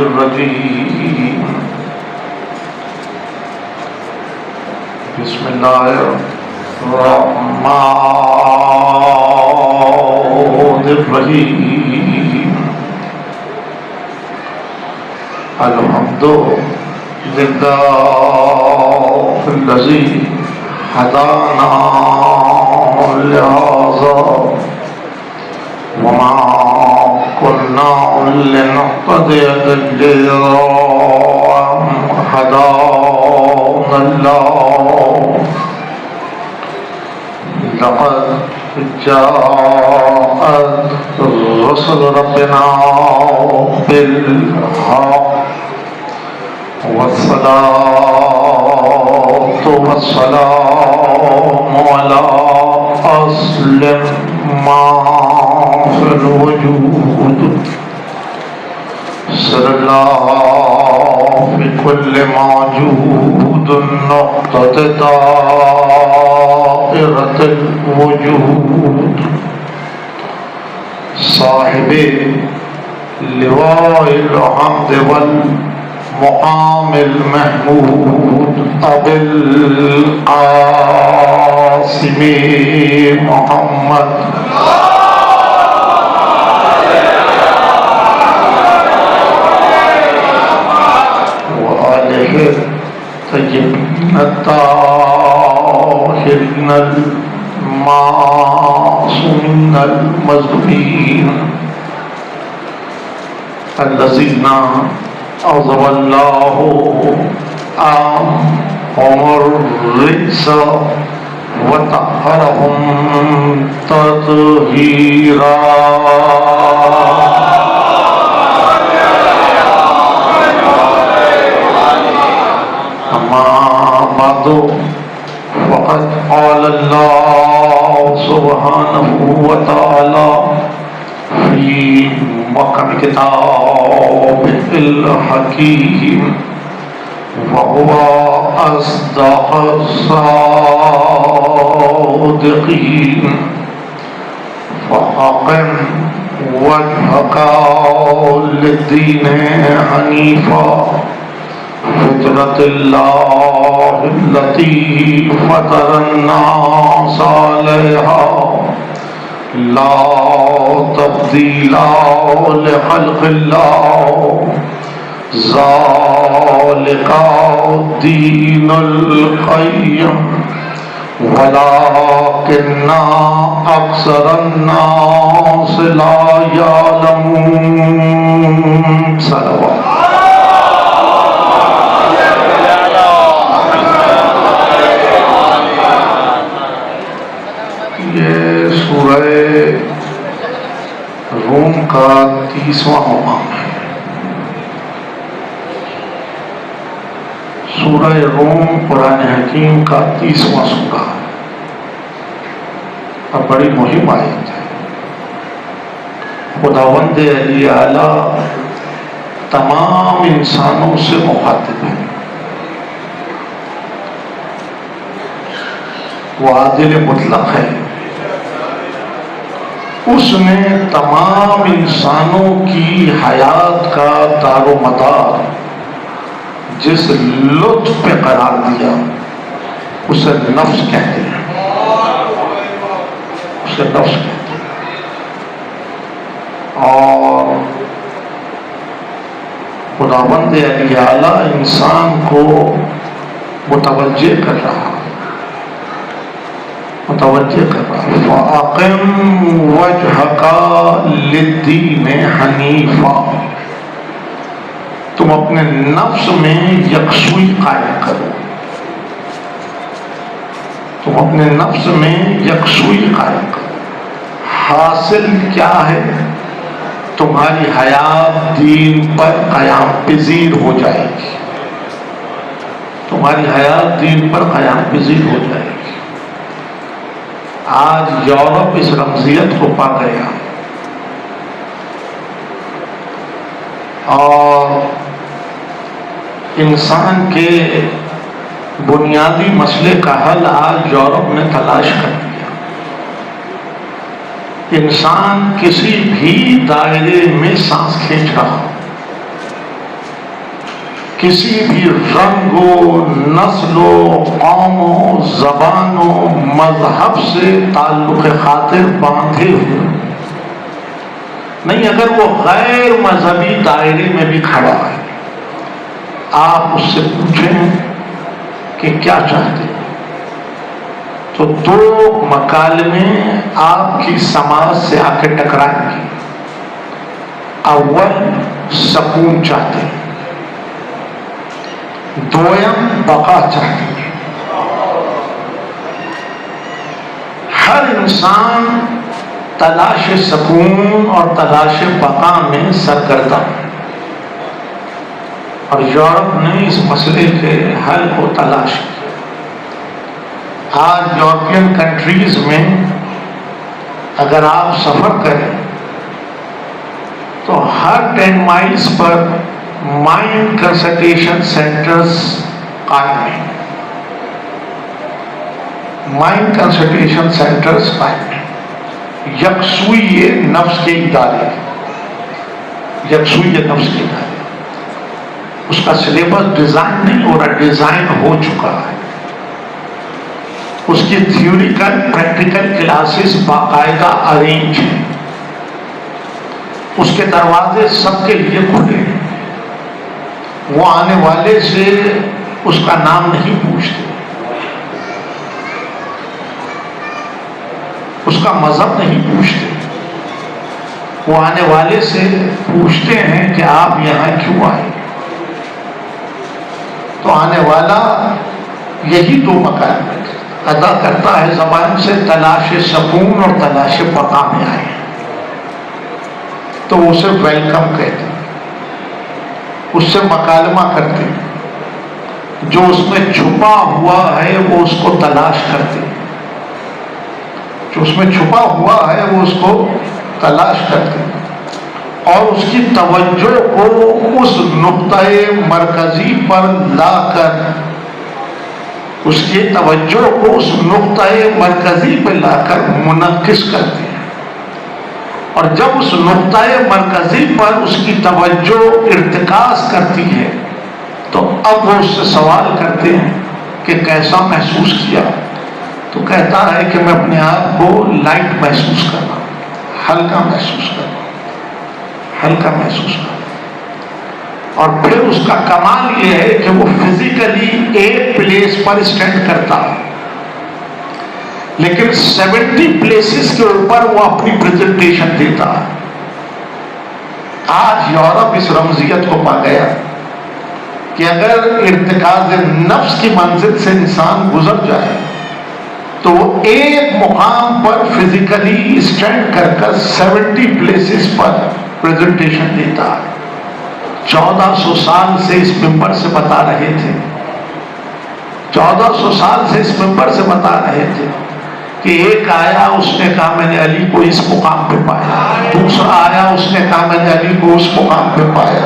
الرجيم بسم الله الرحمن الرحيم الحمد لله الذي هدانا لهذا وما كنا لنهتدي لولا أن هدانا الله لقد جاءت رسل ربنا بالحق والصلاة والسلام على أصل ما في الوجود سر الله في كل موجود نقطة دائرة الوجود صاحب لواء الحمد والمقام المحمود أبي القاسم محمد وآله الطيبين الطاهرين المعصومين المظلومين الذين عذب الله عنهم الرجس وطهرهم تطهيرا أما بعد فقد قال الله سبحانه وتعالى في محكم كتابه الحكيم وهو أصدق الصادقين فأقم وجهك للدين حنيفا فطرة الله التي فطر الناس عليها لا تبديل لخلق الله ذلك الدين القيم ولكن أكثر الناس لا يعلمون صلوات یہ سورہ روم کا 30واں مقام ہے۔ سورہ روم قرآن حکیم کا 30واں سورہ ہے اور بڑی مہم آیت ہے۔ خداوند علی اعلیٰ تمام انسانوں سے مخاطب ہے، وہ عادل مطلق ہے، اس نے تمام انسانوں کی حیات کا دار و مدار جس لطف پہ قرار دیا اسے نفس کہتے ہیں، اسے نفس کہتے ہیں۔ اور خداوند علی اعلیٰ انسان کو متوجہ کر رہا فَأَقِمْ وَجْهَكَ لِلدِّينِ حَنِيفًا، تم اپنے نفس میں یکسوئی قائم کرو، تم اپنے نفس میں یکسوئی قائم کرو۔ حاصل کیا ہے؟ تمہاری حیات دین پر قیام پذیر ہو جائے گی، تمہاری حیات دین پر قیام پذیر ہو جائے گی۔ آج یورپ اس رمزیت کو پا گیا اور انسان کے بنیادی مسئلے کا حل آج یورپ نے تلاش کر لیا۔ انسان کسی بھی دائرے میں سانس کھینچ رہا ہو، کسی بھی رنگ و نسل و قوم و زبان و مذہب سے تعلق خاطر باندھے ہوئے نہیں، اگر وہ غیر مذہبی دائرے میں بھی کھڑا ہے، آپ اس سے پوچھیں کہ کیا چاہتے ہیں، تو دو مکالمے آپ کی سماج سے آ کے ٹکرائیں گے۔ اول سکون چاہتے ہیں، دویم بقا چاہتے ہیں۔ ہر انسان تلاش سکون اور تلاش بقا میں سرگردہ ہے، اور یورپ نے اس مسئلے کے حل کو تلاش کیا۔ آج یورپین کنٹریز میں اگر آپ سفر کریں تو ہر 10 مائلز پر مائنڈ کنسلٹیشن سینٹرز قائم ہیں، مائنڈ کنسلٹیشن سینٹرز قائم ہیں۔ یکسوئی نفس کے ادارے، یکسوئی نفس کے ادارے، اس کا سلیبس ڈیزائن نہیں ہو رہا، ڈیزائن ہو چکا ہے۔ اس کی تھیوریکل پریکٹیکل کلاسز باقاعدہ ارینج ہیں، اس کے دروازے سب کے لیے کھلے ہیں۔ وہ آنے والے سے اس کا نام نہیں پوچھتے، اس کا مذہب نہیں پوچھتے، وہ آنے والے سے پوچھتے ہیں کہ آپ یہاں کیوں آئے۔ تو آنے والا یہی دو مقام ادا کرتا ہے زبان سے، تلاش سکون اور تلاش بقا میں آئے، تو اسے ویلکم کہتے ہیں، اس سے مکالمہ کرتے ہیں، جو اس میں چھپا ہوا ہے وہ اس کو تلاش کرتے ہیں، جو اس میں چھپا ہوا ہے وہ اس کو تلاش کرتے ہیں، اور اس کی توجہ کو اس نقطۂ مرکزی پر لا کر، اس کی توجہ کو اس نقطۂ مرکزی پہ لا کر منعکس کرتے ہیں، اور جب اس نقطۂ مرکزی پر اس کی توجہ ارتکاز کرتی ہے تو اب وہ اس سے سوال کرتے ہیں کہ کیسا محسوس کیا، تو کہتا ہے کہ میں اپنے آپ کو لائٹ محسوس کر رہا ہوں، ہلکا محسوس کر رہا ہوں، ہلکا محسوس کر رہا ہوں۔ اور پھر اس کا کمال یہ ہے کہ وہ فزیکلی ایک پلیس پر اسٹینڈ کرتا ہے، لیکن 70 پلیسز کے اوپر وہ اپنی پریزنٹیشن دیتا ہے۔ آج یورپ اس رمزیت کو پا گیا کہ اگر ارتکاز نفس کی منزل سے انسان گزر جائے تو وہ ایک مقام پر فزیکلی اسٹینڈ کر کر 70 پلیسز پر پریزنٹیشن دیتا ہے۔ 1400 سال سے اس ممبر سے بتا رہے تھے، 1400 سال سے اس ممبر سے بتا رہے تھے کہ ایک آیا اس نے کہا میں نے علی کو اس مقام پہ پایا، دوسرا آیا اس نے کہا میں نے علی کو اس مقام پہ پایا،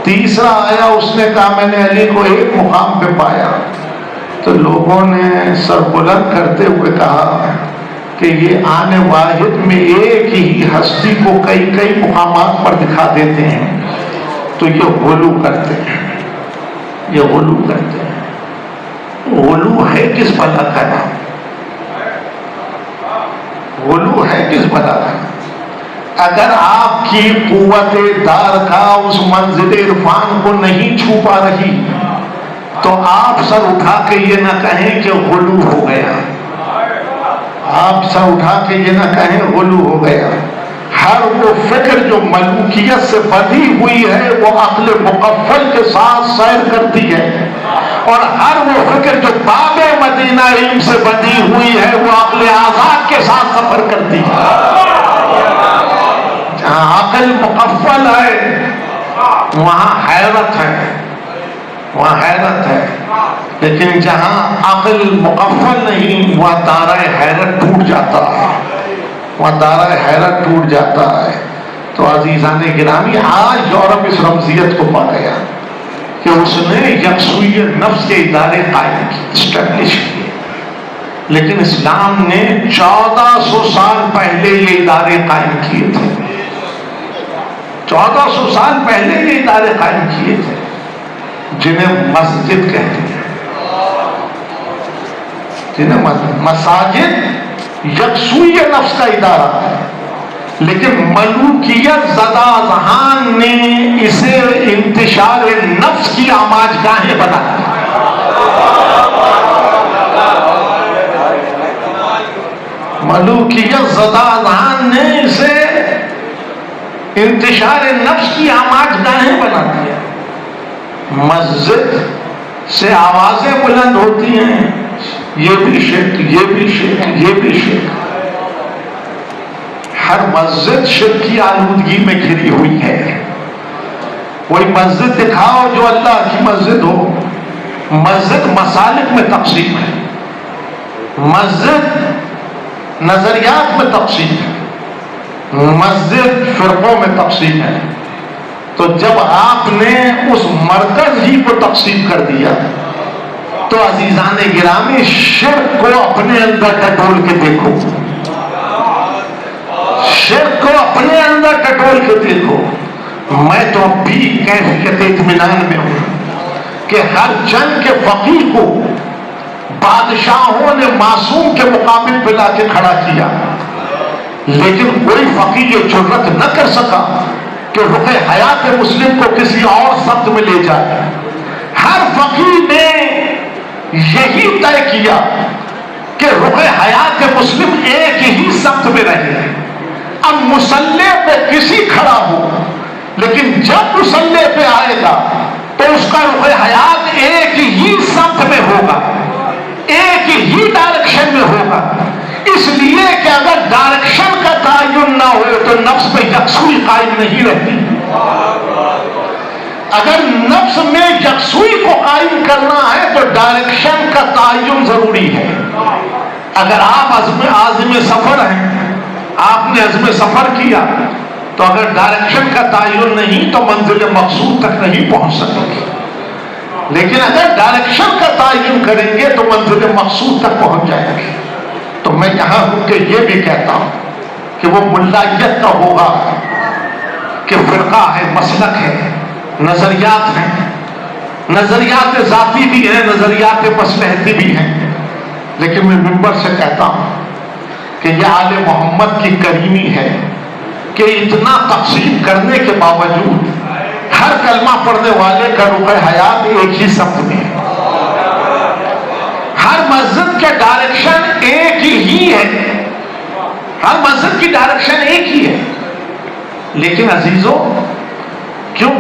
تیسرا آیا اس نے کہا میں نے علی کو ایک مقام پہ پایا۔ تو لوگوں نے سر بلند کرتے ہوئے کہا کہ یہ آنے واحد میں ایک ہی ہستی کو کئی کئی مقامات پر دکھا دیتے ہیں، تو یہ غلو کرتے ہیں، یہ غلو کرتے ہیں۔ غلو ہے کس بلا کا نام؟ غلو ہے کس بلا کا؟ اگر آپ کی قوت دار کا اس منزل عرفان کو نہیں چھو پا رہی تو آپ سر اٹھا کے یہ نہ کہیں کہ غلو ہو گیا، آپ سر اٹھا کے یہ نہ کہیں غلو ہو گیا۔ ہر وہ فکر جو ملوکیت سے بندھی ہوئی ہے وہ عقل مقفل کے ساتھ سیر کرتی ہے، اور ہر وہ فکر جو باب مدینہ علم سے بندھی ہوئی ہے وہ عقل آزاد کے ساتھ سفر کرتی ہے۔ جہاں عقل مقفل ہے وہاں حیرت ہے، وہاں حیرت ہے، لیکن جہاں عقل مقفل نہیں وہاں دائرہ حیرت ٹوٹ جاتا ہے، وہاں دائرہ حیرت ٹوٹ جاتا ہے۔ تو عزیزان گرامی، آج یورپ اس رمزیت کو پا گیا کہ اس نے یکسوئی نفس کے ادارے قائم کیے، اسٹیبلش کیے، لیکن اسلام نے 1400 سال پہلے یہ ادارے قائم کیے تھے. 1400 سال پہلے یہ ادارے قائم کیے تھے جنہیں مسجد کہتے ہیں. جنہیں مساجد یکسوئی نفس کا ادارہ ہے، لیکن ملوکیت زدہ اذہان نے اسے انتشار نفس کی آماج گاہیں بنا دی. ملوکیت زدہ اذہان نے اسے انتشار نفس کی آماج گاہیں بنا دیا. مسجد سے آوازیں بلند ہوتی ہیں، یہ بھی شرک، یہ بھی شرک، یہ بھی شرک. ہر مسجد شرک کی آلودگی میں گھری ہوئی ہے. کوئی مسجد دکھاؤ جو اللہ کی مسجد ہو. مسجد مسالک میں تقسیم ہے، مسجد نظریات میں تقسیم ہے، مسجد فرقوں میں تقسیم ہے. تو جب آپ نے اس مرکز ہی کو تقسیم کر دیا تو عزیزان گرامی شرک کو اپنے اندر ٹٹول کے دیکھو. شرک کو اپنے اندر ٹٹول کے دیکھو. میں تو اب بھی کیفیت اطمینان میں ہوں کہ ہر جنگ کے فقیہ کو بادشاہوں نے معصوم کے مقابل پہ لا کے کھڑا کیا، لیکن کوئی فقیہ یہ جرأت نہ کر سکا کہ رخ حیات مسلم کو کسی اور سمت میں لے جائے. ہر فقیہ نے یہی طے کیا کہ رخ حیات مسلم ایک ہی سمت میں رہے. اب مسلح پہ کسی کھڑا ہو، لیکن جب مسلح پہ آئے گا تو اس کا رخ حیات ایک ہی سمت میں ہوگا، ایک ہی ڈائریکشن میں ہوگا. اس لیے کہ اگر ڈائریکشن کا تعین نہ ہو تو نفس میں یکسوئی قائم نہیں رہتی. اگر نفس میں یکسوئی کو قائم کرنا ہے تو ڈائریکشن کا تعین ضروری ہے. اگر آپ عازم سفر ہیں، آپ نے عزم سفر کیا، تو اگر ڈائریکشن کا تعین نہیں تو منزل مقصود تک نہیں پہنچ سکیں گے. لیکن اگر ڈائریکشن کا تعین کریں گے تو منزل مقصود تک پہنچ جائیں گے. تو میں یہاں ہوں کہ یہ بھی کہتا ہوں کہ وہ ملائیت کا ہوگا کہ فرقہ ہے، مسلک ہے، نظریات ہیں، نظریات ذاتی بھی ہیں، نظریات مصلحتی بھی ہیں. لیکن میں منبر سے کہتا ہوں کہ یہ آل محمد کی کریمی ہے کہ اتنا تقسیم کرنے کے باوجود ہر کلمہ پڑھنے والے کا رخ حیات ایک ہی سمت میں ہے. ہر مسجد کے ڈائریکشن ایک ہی ہے، ہر مسجد کی ڈائریکشن ایک ہی ہے. لیکن عزیزوں کیوں؟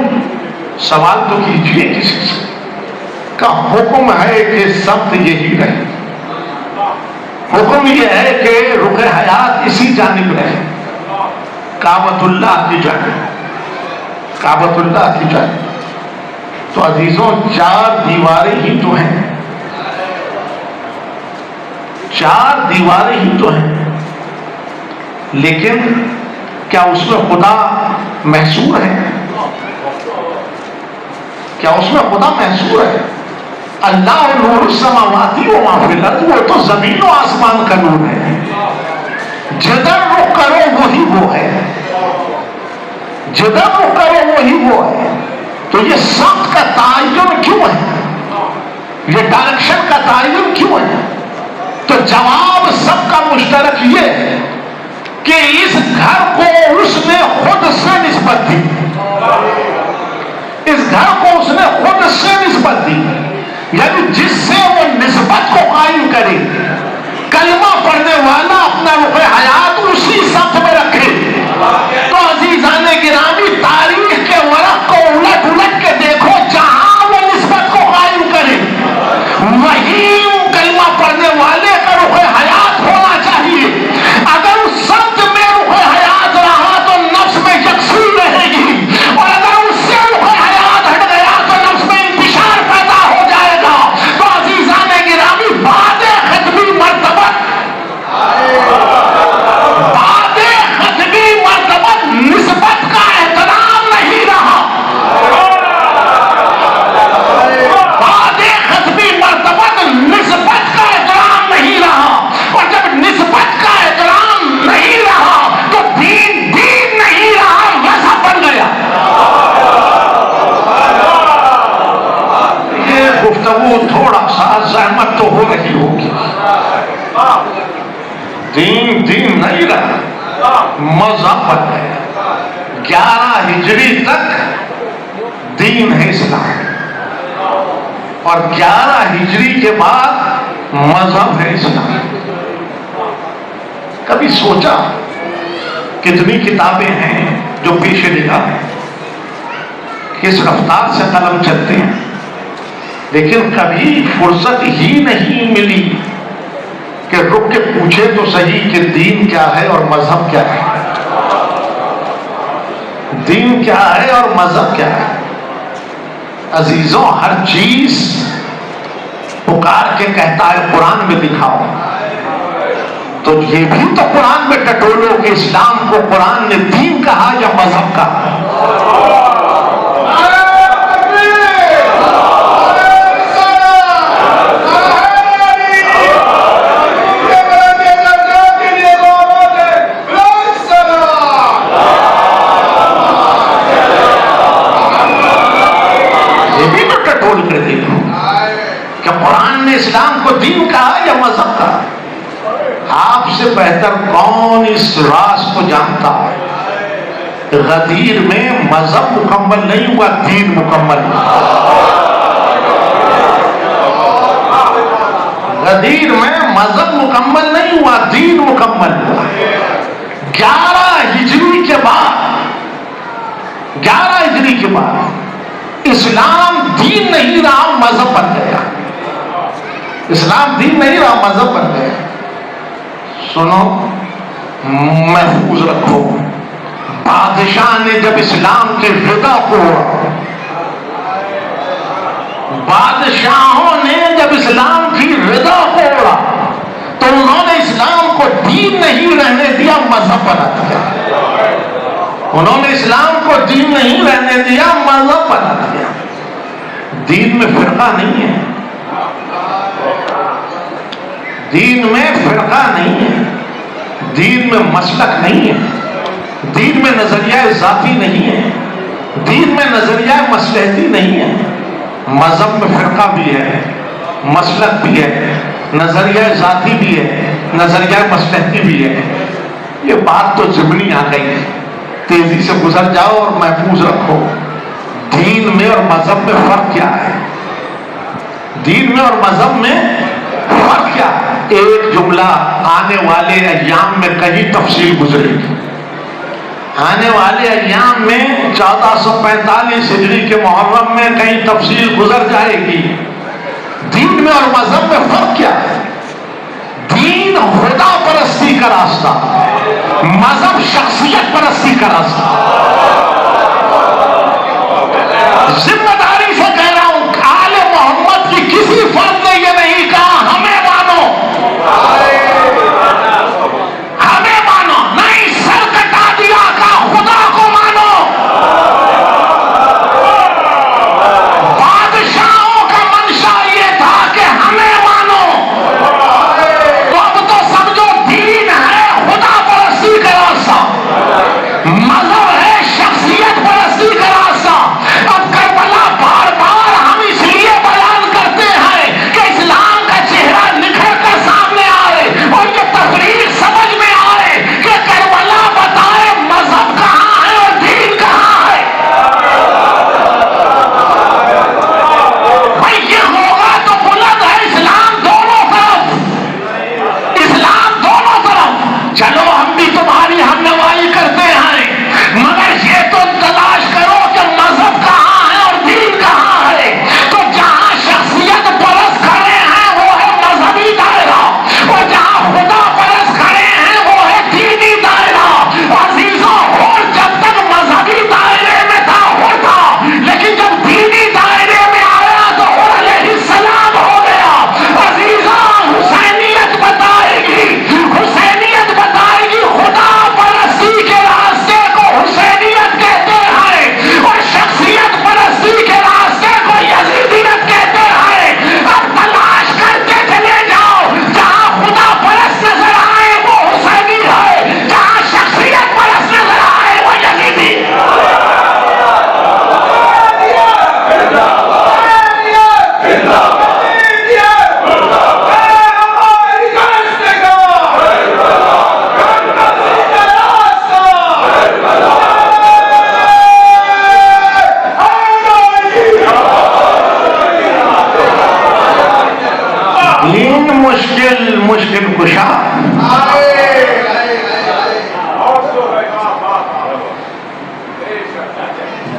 سوال تو کیجئے کسی سے. کا حکم ہے کہ سمت یہی رہے. حکم یہ ہے کہ رخ حیات اسی جانب رہے، کعبۃ اللہ کی جانب، کعبۃ اللہ کی جانب. تو عزیزوں 4 دیواریں ہی تو ہیں، 4 دیواریں ہی تو ہیں. لیکن کیا اس میں خدا محصور ہے؟ کیا اس میں خدا محصور ہے؟ اللہ نور السماوات و ما فی الارض، وہ تو زمین و آسمان کا نور ہے. جدھر رخ کرو وہی وہ ہے، جدھر رخ کرو وہی وہ ہے. تو یہ سمت کا تعین کیوں ہے؟ یہ ڈائریکشن کا تعین کیوں ہے؟ تو جواب سب کا مشترک یہ ہے کہ اس گھر کو اس نے خود سے نسبت دی. اس گھر کو اس نے خود سے نسبت دی، یعنی جس سے وہ نسبت کو قائم کرے. کلمہ پڑھنے والا اپنا رخ حیات اسی سمت میں رکھے. تو عزیزان گرامی تاریخ کے ورق کو الٹ الٹ کے دیکھو، جہاں وہ نسبت کو قائم کرے وہی کلمہ پڑھنے والے کا رخ حیات ہونا چاہیے. اگر اس سمت میں رخ حیات رہا تو نفس میں یکسوئی رہے گی، اور اگر اس سے رخ حیات ہٹ گیا تو نفس میں انتشار پیدا ہو جائے گا. تو عزیزان گرامی بعد ختمی مرتبہ مذہب بن گیا۔ 11 ہجری تک دین ہے اسلام، اور 11 ہجری کے بعد مذہب ہے اسلام۔ کبھی سوچا کتنی کتابیں ہیں جو پیش نگاہ ہیں، کس رفتار سے قلم چلتے ہیں، لیکن کبھی فرصت ہی نہیں ملی کہ رک کے پوچھے تو صحیح کہ دین کیا ہے اور مذہب کیا ہے۔ دین کیا ہے اور مذہب کیا ہے؟ عزیزوں، ہر چیز پکار کے کہتا ہے قرآن میں دکھاؤ، تو یہ بھی تو قرآن میں ٹٹولو کہ اسلام کو قرآن نے دین کہا یا مذہب کہا؟ کہ قرآن نے اسلام کو دین کہا یا مذہب کہا؟ آپ سے بہتر کون اس راز کو جانتا ہے؟ غدیر میں مذہب مکمل نہیں ہوا، دین مکمل ہوا۔ غدیر میں مذہب مکمل نہیں ہوا، دین مکمل ہوا۔ 11 ہجری کے بعد اسلام دین نہیں رہا، مذہب بن گیا۔ اسلام دین نہیں رہا، مذہب بن گیا۔ سنو، محفوظ رکھو، بادشاہ نے جب اسلام کے ردا کو، بادشاہوں نے جب اسلام کی ردا کو اوڑا تو انہوں نے اسلام کو دین نہیں رہنے دیا، مذہب بنا دیا۔ انہوں نے اسلام کو دین نہیں رہنے دیا، مذہب بنا دیا۔ دین میں فرقہ نہیں ہے، دین میں فرقہ نہیں ہے، دین میں مسلک نہیں ہے، دین میں نظریہ ذاتی نہیں ہے، دین میں نظریہ مصلحتی نہیں ہے۔ مذہب میں فرقہ بھی ہے، مسلک بھی ہے، نظریہ ذاتی بھی ہے، نظریہ مصلحتی بھی ہے۔ یہ بات تو ضمنی آ گئی، تیزی سے گزر جاؤ اور محفوظ رکھو۔ دین میں اور مذہب میں فرق کیا ہے؟ دین میں اور مذہب میں فرق کیا ہے؟ ایک جملہ آنے والے ایام میں کہیں تفصیل گزرے گی۔ آنے والے ایام میں 1445 ہجری کے محرم میں کہیں تفصیل گزر جائے گی۔ دین میں اور مذہب میں فرق کیا ہے؟ دین خدا پرستی کا راستہ، مذہب شخصیت پرستی کا راستہ۔ ذمہ داری سے کہہ رہا ہوں، آل محمد کی کسی فرد نے یہ نہیں کہا ہمیں مانو، ہمیں مانو، نہیں، سر کٹا دیا کا خدا کو مانو۔ بادشاہوں کا منشا یہ تھا کہ ہمیں مانو، تو اب تو سمجھو دین ہے خدا پرستی کا راستہ، مذہب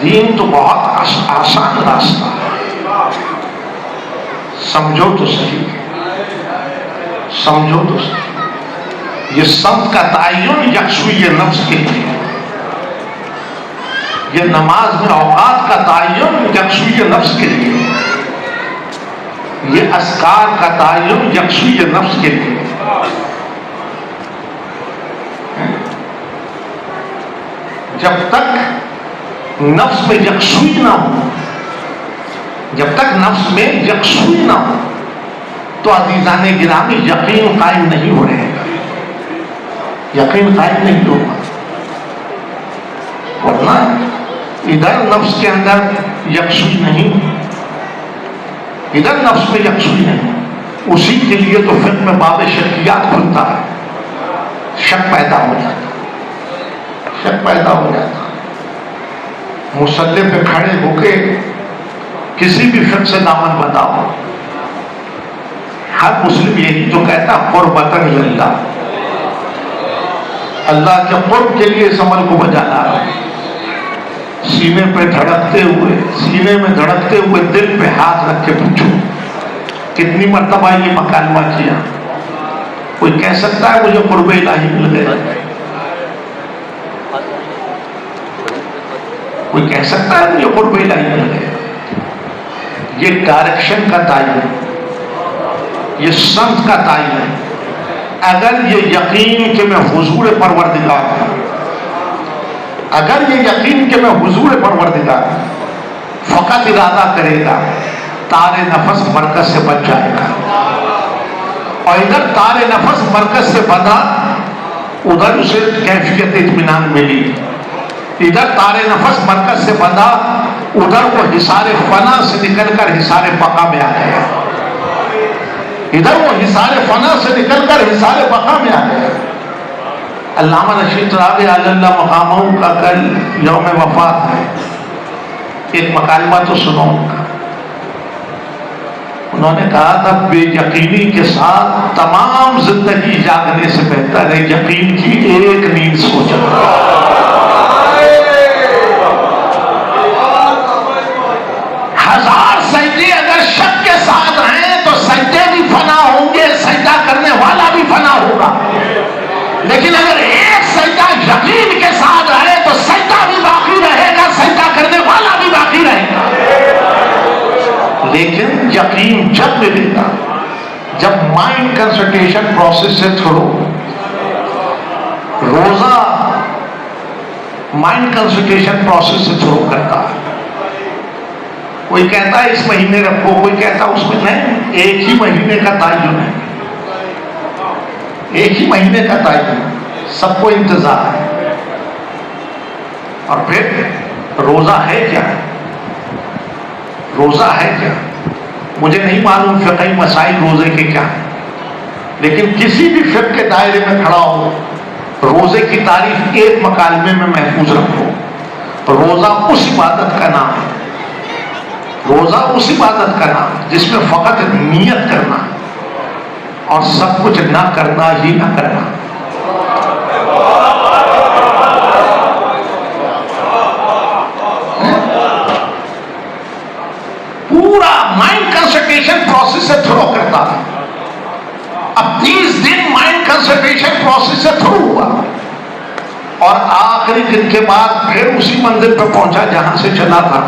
دین تو بہت آسان راستہ ہے، سمجھو تو صحیح، سمجھو تو صحیح۔ یہ سمت کا تعین یکسوئی نفس کے لیے، یہ نماز میں اوقات کا تعین یکسوئی نفس کے لیے، یہ اذکار کا تعین یکسوئی نفس کے لیے۔ جب تک نفس میں یکسوئی نہ ہو، جب تک نفس میں یکسوئی نہ ہو تو عزیزان گرامی یقین قائم نہیں ہو رہے گا، یقین قائم نہیں ہوگا۔ ورنہ ادھر نفس کے اندر یکسوئی نہیں، ادھر نفس میں یکسوئی نہیں، اسی کے لیے تو فقہ میں باب شکیات کھلتا ہے، شک پیدا ہو جاتا، شک پیدا ہو جاتا۔ مصلی پہ کھڑے ہو کے کسی بھی فقہ سے دامن بتاؤ، ہر مسلم یہی تو کہتا قربتاً للہ، اللہ کے قرب کے لیے اس عمل کو بجا لا رہا ہے۔ سینے پہ دھڑکتے ہوئے، سینے میں دھڑکتے ہوئے دل پہ ہاتھ رکھ کے پوچھو کتنی مرتبہ یہ مکالمہ کیا؟ کوئی کہہ سکتا ہے مجھے قرب الہی مل گیا؟ کوئی کہہ سکتا ہے مجھے قرب الہی مل گیا؟ یہ ڈائریکشن کا تعین، یہ سمت کا تعین۔ اگر یہ یقین کہ میں حضور پروردگار ہوں، اگر یہ یقین کہ میں حضور پروردگار ہوں، فقط ارادہ کرے گا تار نفس مرکز سے بچ جائے گا، اور ادھر تار نفس مرکز سے بنا، ادھر اسے کیفیت اطمینان ملی، ادھر تار نفس مرکز سے بنا، ادھر وہ حصار فنا سے نکل کر حصار بقا میں آ گیا، ادھر وہ حصار فنا سے نکل کر حصار بقا میں آ گیا۔ علامہ رشید راغب علی اللہ مقامہ کا کل یوم وفات ہے، ایک مکالمہ تو سنو ان کا۔ انہوں نے کہا تھا بے یقینی کے ساتھ تمام زندگی جاگنے سے بہتر ہے یقین کی ایک نیند سو جانا۔ ہزار سجدے اگر شک کے ساتھ ہیں تو سجدے بھی فنا ہوں گے، سجدہ کرنے والا بھی فنا ہوگا، لیکن اگر ایک سجدہ یقین کے ساتھ رہے تو سجدہ بھی باقی رہے گا، سجدہ کرنے والا بھی باقی رہے گا۔ لیکن یقین جب ملے گا جب مائنڈ کنسنٹریشن پروسیس سے تھرو، روزہ مائنڈ کنسنٹریشن پروسیس سے تھرو کرتا ہے۔ کوئی کہتا ہے اس مہینے رکھو، کوئی کہتا ہے اس میں نہیں، ایک ہی مہینے کا تعین ہے، ایک ہی مہینے کا تعین، سب کو انتظار ہے۔ اور پھر روزہ ہے کیا؟ روزہ ہے کیا؟ مجھے نہیں معلوم فقہی مسائل روزے کے کیا ہیں، لیکن کسی بھی فقہ کے دائرے میں کھڑا ہو، روزے کی تعریف ایک مکالمے میں محفوظ رکھو۔ روزہ اس عبادت کا نام ہے، روزہ اس عبادت کا نام جس میں فقط نیت کرنا اور سب کچھ نہ کرنا ہی نہ کرنا۔ پورا مائنڈ کنسنٹریشن پروسیس سے تھرو کرتا ہے۔ اب 30 دن مائنڈ کنسنٹریشن پروسیس سے تھرو ہوا، اور آخری دن کے بعد پھر اسی منزل پہ پہنچا جہاں سے چلا تھا،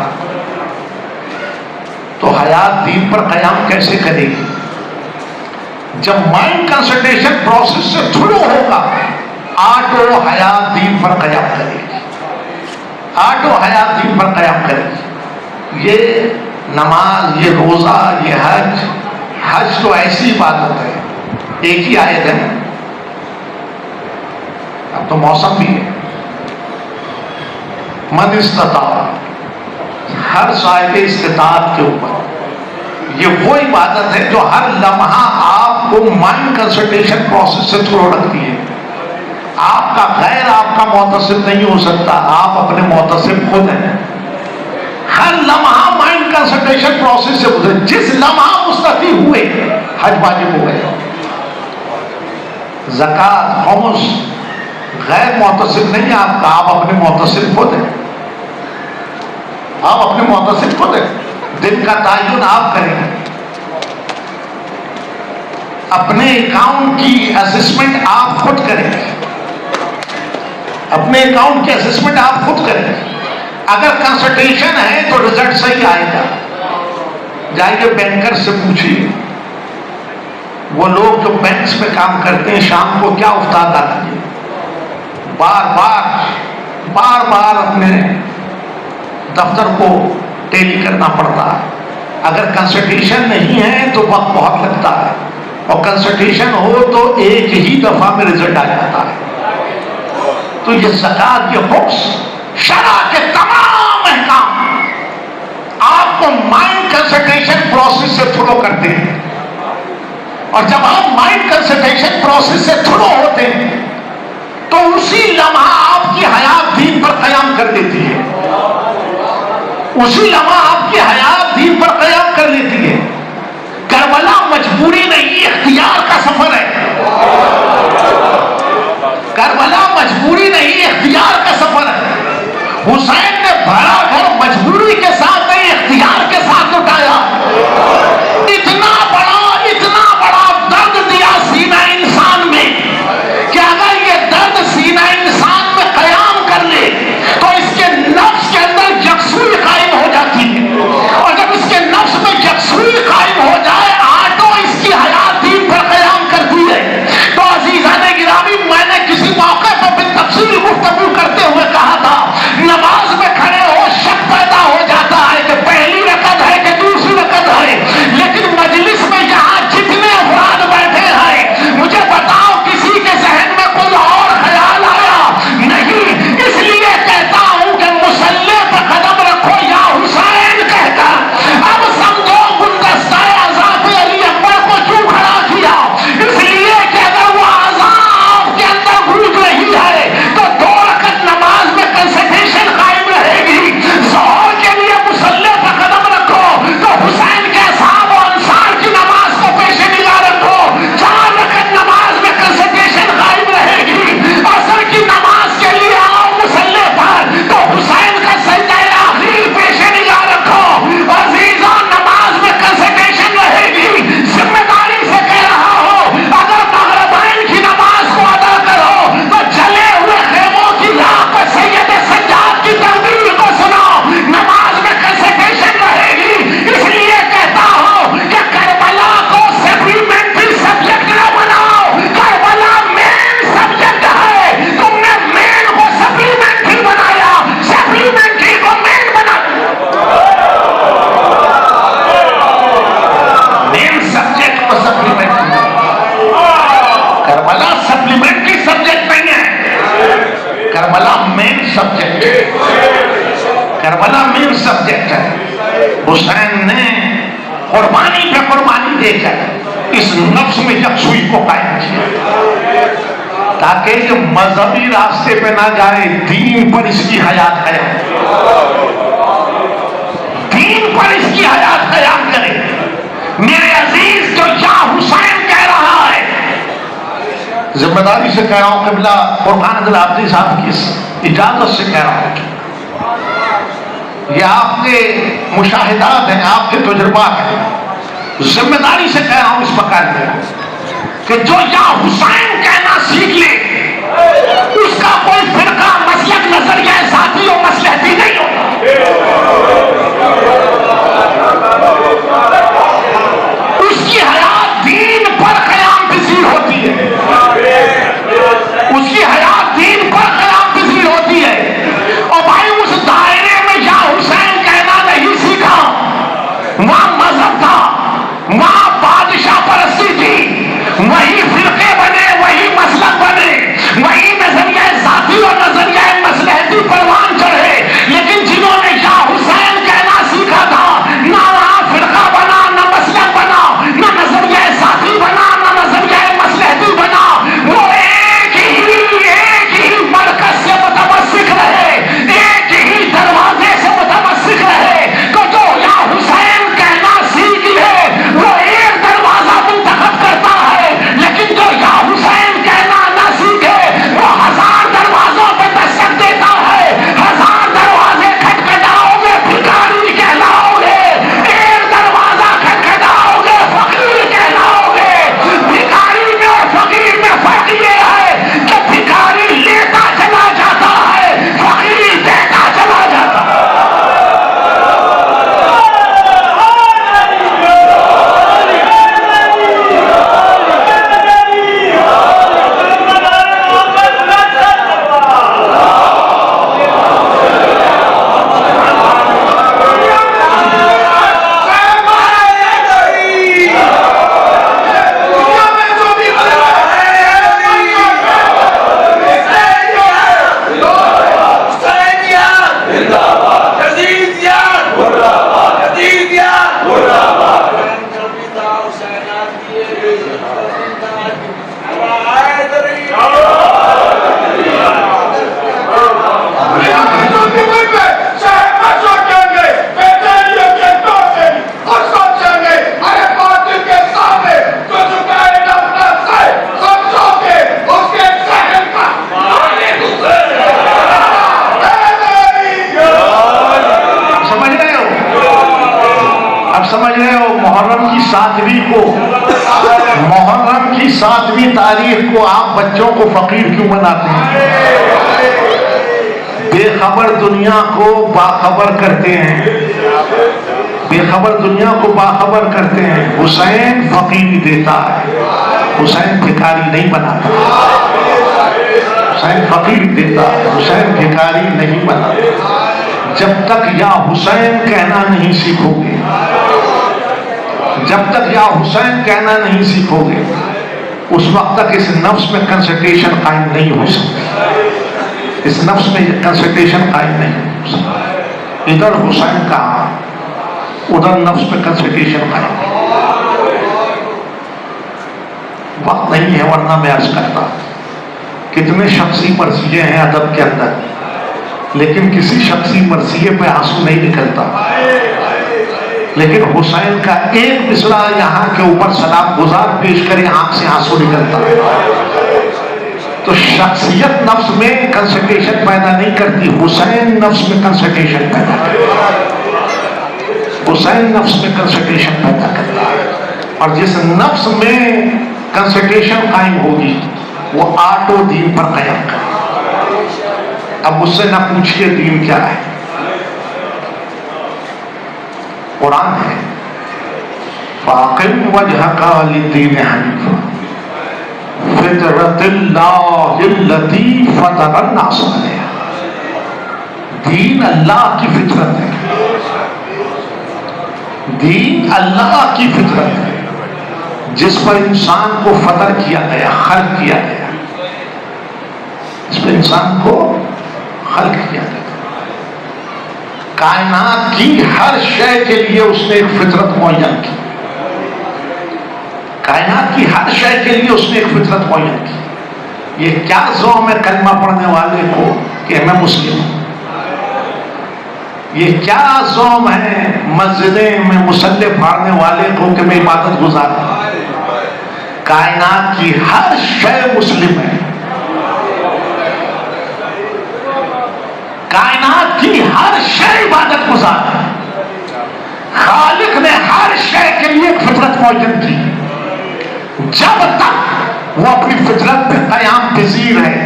تو حیات دین پر قیام کیسے کرے گی؟ جب مائنڈ کنسنٹریشن پروسیس سے تھرو ہوگا، آٹو حیات دین پر قیام کرے گی، آٹو حیات دین پر قیام کرے گی۔ یہ نماز، یہ روزہ، یہ حج، حج تو ایسی عبادت ہے، ایک ہی آیت ہے، اب تو موسم بھی ہے، من استطاع، ہر صاحب استطاعت کے اوپر یہ وہ عبادت ہے جو ہر لمحہ آپ کو مائنڈ کنسنٹریشن پروسیس سے تھرو رکھتی ہے۔ آپ کا غیر آپ کا معتصب نہیں ہو سکتا، آپ اپنے معتصب خود ہیں۔ ہر لمحہ مائنڈ کنسنٹریشن پروسیس سے گزرے، جس لمحہ مستفی ہوئے حج واجب ہو گئے۔ زکوٰۃ، خمس غیر معتصب نہیں آپ کا، آپ اپنے معتصب خود ہیں۔ آپ اپنے محتسب کو دیں، دن کا تعین آپ کریں، اپنے اکاؤنٹ کی اسسمنٹ آپ خود کریں، اپنے اکاؤنٹ کی اسسمنٹ آپ خود کریں۔ اگر کنسلٹیشن ہے تو رزلٹ صحیح آئے گا، جائیے بینکر سے پوچھیے، وہ لوگ جو بینکس میں کام کرتے ہیں شام کو کیا افتاد آتی ہے، بار بار اپنے دفتر کو ٹیلی کرنا پڑتا ہے۔ اگر کنسلٹیشن نہیں ہے تو وقت بہت لگتا ہے، اور کنسلٹیشن ہو تو ایک ہی دفعہ میں رزلٹ آ جاتا ہے۔ تو یہ زکات، یہ خمس، شرع کے تمام احکام آپ کو مائنڈ کنسلٹیشن پروسیس سے تھرو کرتے ہیں، اور جب آپ مائنڈ کنسلٹیشن پروسیس سے تھرو ہوتے ہیں تو اسی لمحہ آپ کی حیات دین پر قیام کر دیتی ہے، اسی لمحہ آپ کی حیات دین پر قیام کر لیتی ہے۔ کربلا مجبوری نہیں، اختیار کا سفر ہے۔ کربلا مجبوری نہیں، اختیار کا سفر ہے۔ حسین نے بھرا گھر مجبوری کے ساتھ نہیں، اختیار کے ساتھ اٹھایا۔ اتنا بڑا درد دیا سینہ انسان میں کہ اگر یہ درد سینہ انسان میں قیام کر لے تو اس کے نفس کے اندر یکسوئی قائم ہو جاتی ہے، اور جب اس کے نفس میں یکسوئی قائم ہو جائے آٹو اس کی حیات دین پر قیام کرتی ہے۔ تو عزیزان گرامی، میں نے کسی موقع پر بھی تفصیلی گفتگو کرتے ہوئے کہا تھا، نماز میں کھڑے ہو شک پیدا ہو جاتا ہے کہ پہلی رکعت ہے کہ دوسری رکعت ہے، لیکن مجلس میں یہاں جتنے افراد بیٹھے ہیں مجھے بتاؤ کسی کے ذہن میں کوئی اور خیال آیا؟ نہیں۔ اس لیے کہتا ہوں کہ مصلی پہ قدم رکھو یا حسین کہہ کر اب سمجھو گلدستہ عذاب علی اکبر کو کیوں کھڑا کیا؟ اس لیے کہ اگر وہ عذاب آپ کے اندر گھوٹ رہی ہے تو 2 رکعت نماز میں کنسنٹریشن قائم رہے گی۔ ظہر کے لیے مصلی پہ قدم رکھو تو حسین کے اصحاب و انصار کی نماز کو پیش نگاہ رکھو، 4 رکعت نماز میں کنسنٹریشن قائم رہے گی۔ عصر کی نماز کے لیے آؤ مصلی پر تو حسین کا سجدہ آخر پیش نگاہ رکھو۔ عزیزاں، نماز میں کنسنٹریشن رہے گی۔ ذمہ داری سے کہہ رہا ہوں، اگر مغربین کی نماز کو ادا کرو تو جلے ہوئے خیموں کی راہ پر سید سجاد کی تقریر کو سنو، نماز میں کنسنٹریشن رہے گی۔ اس لیے کہتا ہوں کہ کربلا کو سپلیمنٹری سبجیکٹ نہ بناؤ، کربلا مین سبجیکٹ ہے، تم نے مین کو سپلیمنٹری بنایا، سپلیمنٹری کو مین بنا۔ مین سبجیکٹ کو سپلیمنٹری، کربلا سپلیمنٹری سبجیکٹ نہیں ہے، کربلا مین سبجیکٹ ہے، کربلا مین سبجیکٹ ہے۔ حسین نے قربانی پہ قربانی دے کر اس نفس میں یکسوئی کو قائم کیا تاکہ یہ مذہبی راستے پہ نہ جائے، دین پر اس کی حیات قیام، دین پر اس کی حیات قیام کرے۔ میرے عزیز، جو یا حسین کہہ رہا ہے، ذمہ داری سے کہہ رہا ہوں، قبلہ فرقان عبد العابدی صاحب کی اجازت سے کہہ رہا ہوں، یہ آپ کے مشاہدات ہیں، آپ کے تجربات ہیں، ذمہ داری سے کہہ رہا ہوں اس مکان میں کہ جو یا حسین کہنا سیکھ لے اس کا کوئی فرقہ مسلک نظریہ ذاتی و مصلحتی نہیں ہوگا، اس کی حیات دین پر قیام پذیر ہوتی ہے، اس کی حیات دین پر قیام پذیر ہوتی ہے۔ اور بھائی اس دائرے میں یا حسین کہنا نہیں سیکھا، وہاں مذہب تھا، وہاں بادشاہ پرستی تھی، وہی فرقے بنے، وہی مسلک بنے، وہی نظریہ ذاتی اور نظریہ مصلحتی پروان چڑھے۔ 7ویں تاریخ کو آپ بچوں کو فقیر کیوں بناتے ہیں؟ بے خبر دنیا کو باخبر کرتے ہیں، بے خبر دنیا کو باخبر کرتے ہیں۔ حسین فقیر دیتا ہے، حسین بھکاری نہیں بناتا۔ حسین فقیر دیتا ہے، حسین بھکاری نہیں بناتا۔ جب تک یا حسین کہنا نہیں سیکھو گے، جب تک یا حسین کہنا نہیں سیکھو گے، اس وقت تک اس نفس میں کنسنٹریشن قائم نہیں ہو سکتی، اس نفس میں کنسنٹریشن قائم نہیں ہو سکتی۔ ادھر حسین کہا، ادھر نفس میں کنسنٹریشن قائم نہیں۔ وقت نہیں ہے ورنہ میں عرض کرتا، کتنے شخصی مرثیے ہیں ادب کے اندر، لیکن کسی شخصی مرثیے پہ آنسو نہیں نکلتا، لیکن حسین کا ایک مصرع یہاں کے اوپر سلام گزار پیش کرے آنکھ سے آنسو نکلتا ہے۔ تو شخصیت نفس میں کنسنٹریشن پیدا نہیں کرتی، حسین نفس میں کنسنٹریشن پیدا کرتا ہے، حسین نفس میں کنسنٹریشن پیدا کرتا ہے۔ اور جس نفس میں کنسنٹریشن قائم ہوگی وہ آٹو دین پر قیام کرے۔ اب مجھ سے نہ پوچھئے دین کیا ہے، قرآن ہے، فَأَقِمْ وَجْهَكَ لِلدِّينِ حَنِيفًا فِطْرَتَ اللَّهِ الَّتِي فَطَرَ النَّاسَ عَلَيْهَا۔ دین اللہ کی فطرت ہے، دین اللہ کی فطرت ہے جس پر انسان کو فطر کیا گیا، خلق کیا گیا، اس پر انسان کو خلق کیا گیا۔ کائنات کی ہر شے کے لیے اس نے ایک فطرت معین کی، کائنات کی ہر شے کے لیے اس نے ایک فطرت معین کی۔ یہ کیا زوم ہے کلمہ پڑھنے والے کو کہ میں مسلم ہوں، یہ کیا زوم ہے مسجدیں میں مصلی پھاڑنے والے کو کہ میں عبادت گزار ہوں۔ کائنات کی ہر شے مسلم ہے، کائنات کی ہر شے عبادت گزار ہے۔ خالق نے ہر شے کے لیے ایک فطرت معین کی، جب تک وہ اپنی فطرت پہ قیام پذیر ہے،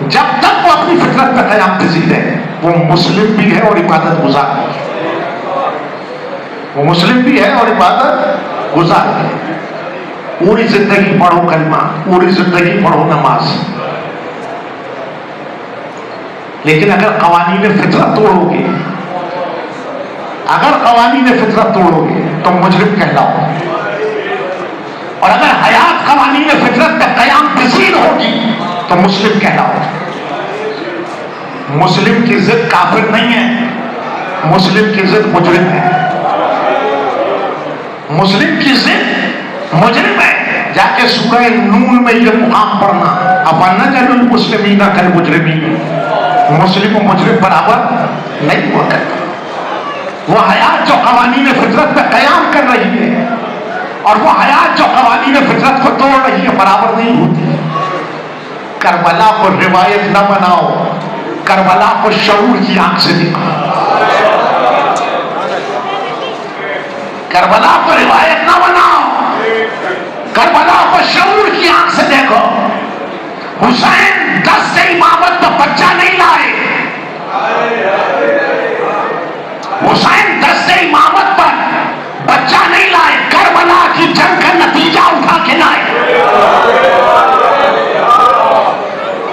جب تک وہ اپنی فطرت پہ قیام پذیر ہے وہ مسلم بھی ہے اور عبادت گزار بھی ہے، وہ مسلم بھی ہے اور عبادت گزار بھی ہے۔ پوری زندگی پڑھو کلمہ، پوری زندگی پڑھو نماز، لیکن اگر قوانین فطرت توڑو گے، اگر قوانین فطرت توڑو گے تو مجرم کہلاؤ، اور اگر حیات قوانین فطرت پہ قیام پذیر ہوگی تو مسلم کہلاؤ۔ مسلم کی ضد کافر نہیں ہے، مسلم کی ضد مجرم ہے، مسلم کی ضد مجرم ہے۔ جا کے سورہ نون میں یہ مقام پڑھنا، اَفَنَجْعَلُ الْمُسْلِمِينَ كَالْمُجْرِمِينَ، مسلم و مجرم برابر نہیں ہوا کرتا۔ وہ حیات جو قوانین فطرت پہ قیام کر رہی ہے اور وہ حیات جو قوانین فطرت کو توڑ رہی ہے برابر نہیں ہوتی۔ کربلا کو روایت نہ بناؤ، کربلا کو شعور کی آنکھ سے دیکھو، کربلا کو روایت نہ بناؤ، کربلا کو شعور کی آنکھ سے دیکھو۔ حسین دست امامت پر بچہ نہیں لائے، حسین دست امامت پر بچہ نہیں لائے، کربلا کی جنگ کا نتیجہ اٹھا کے لائے،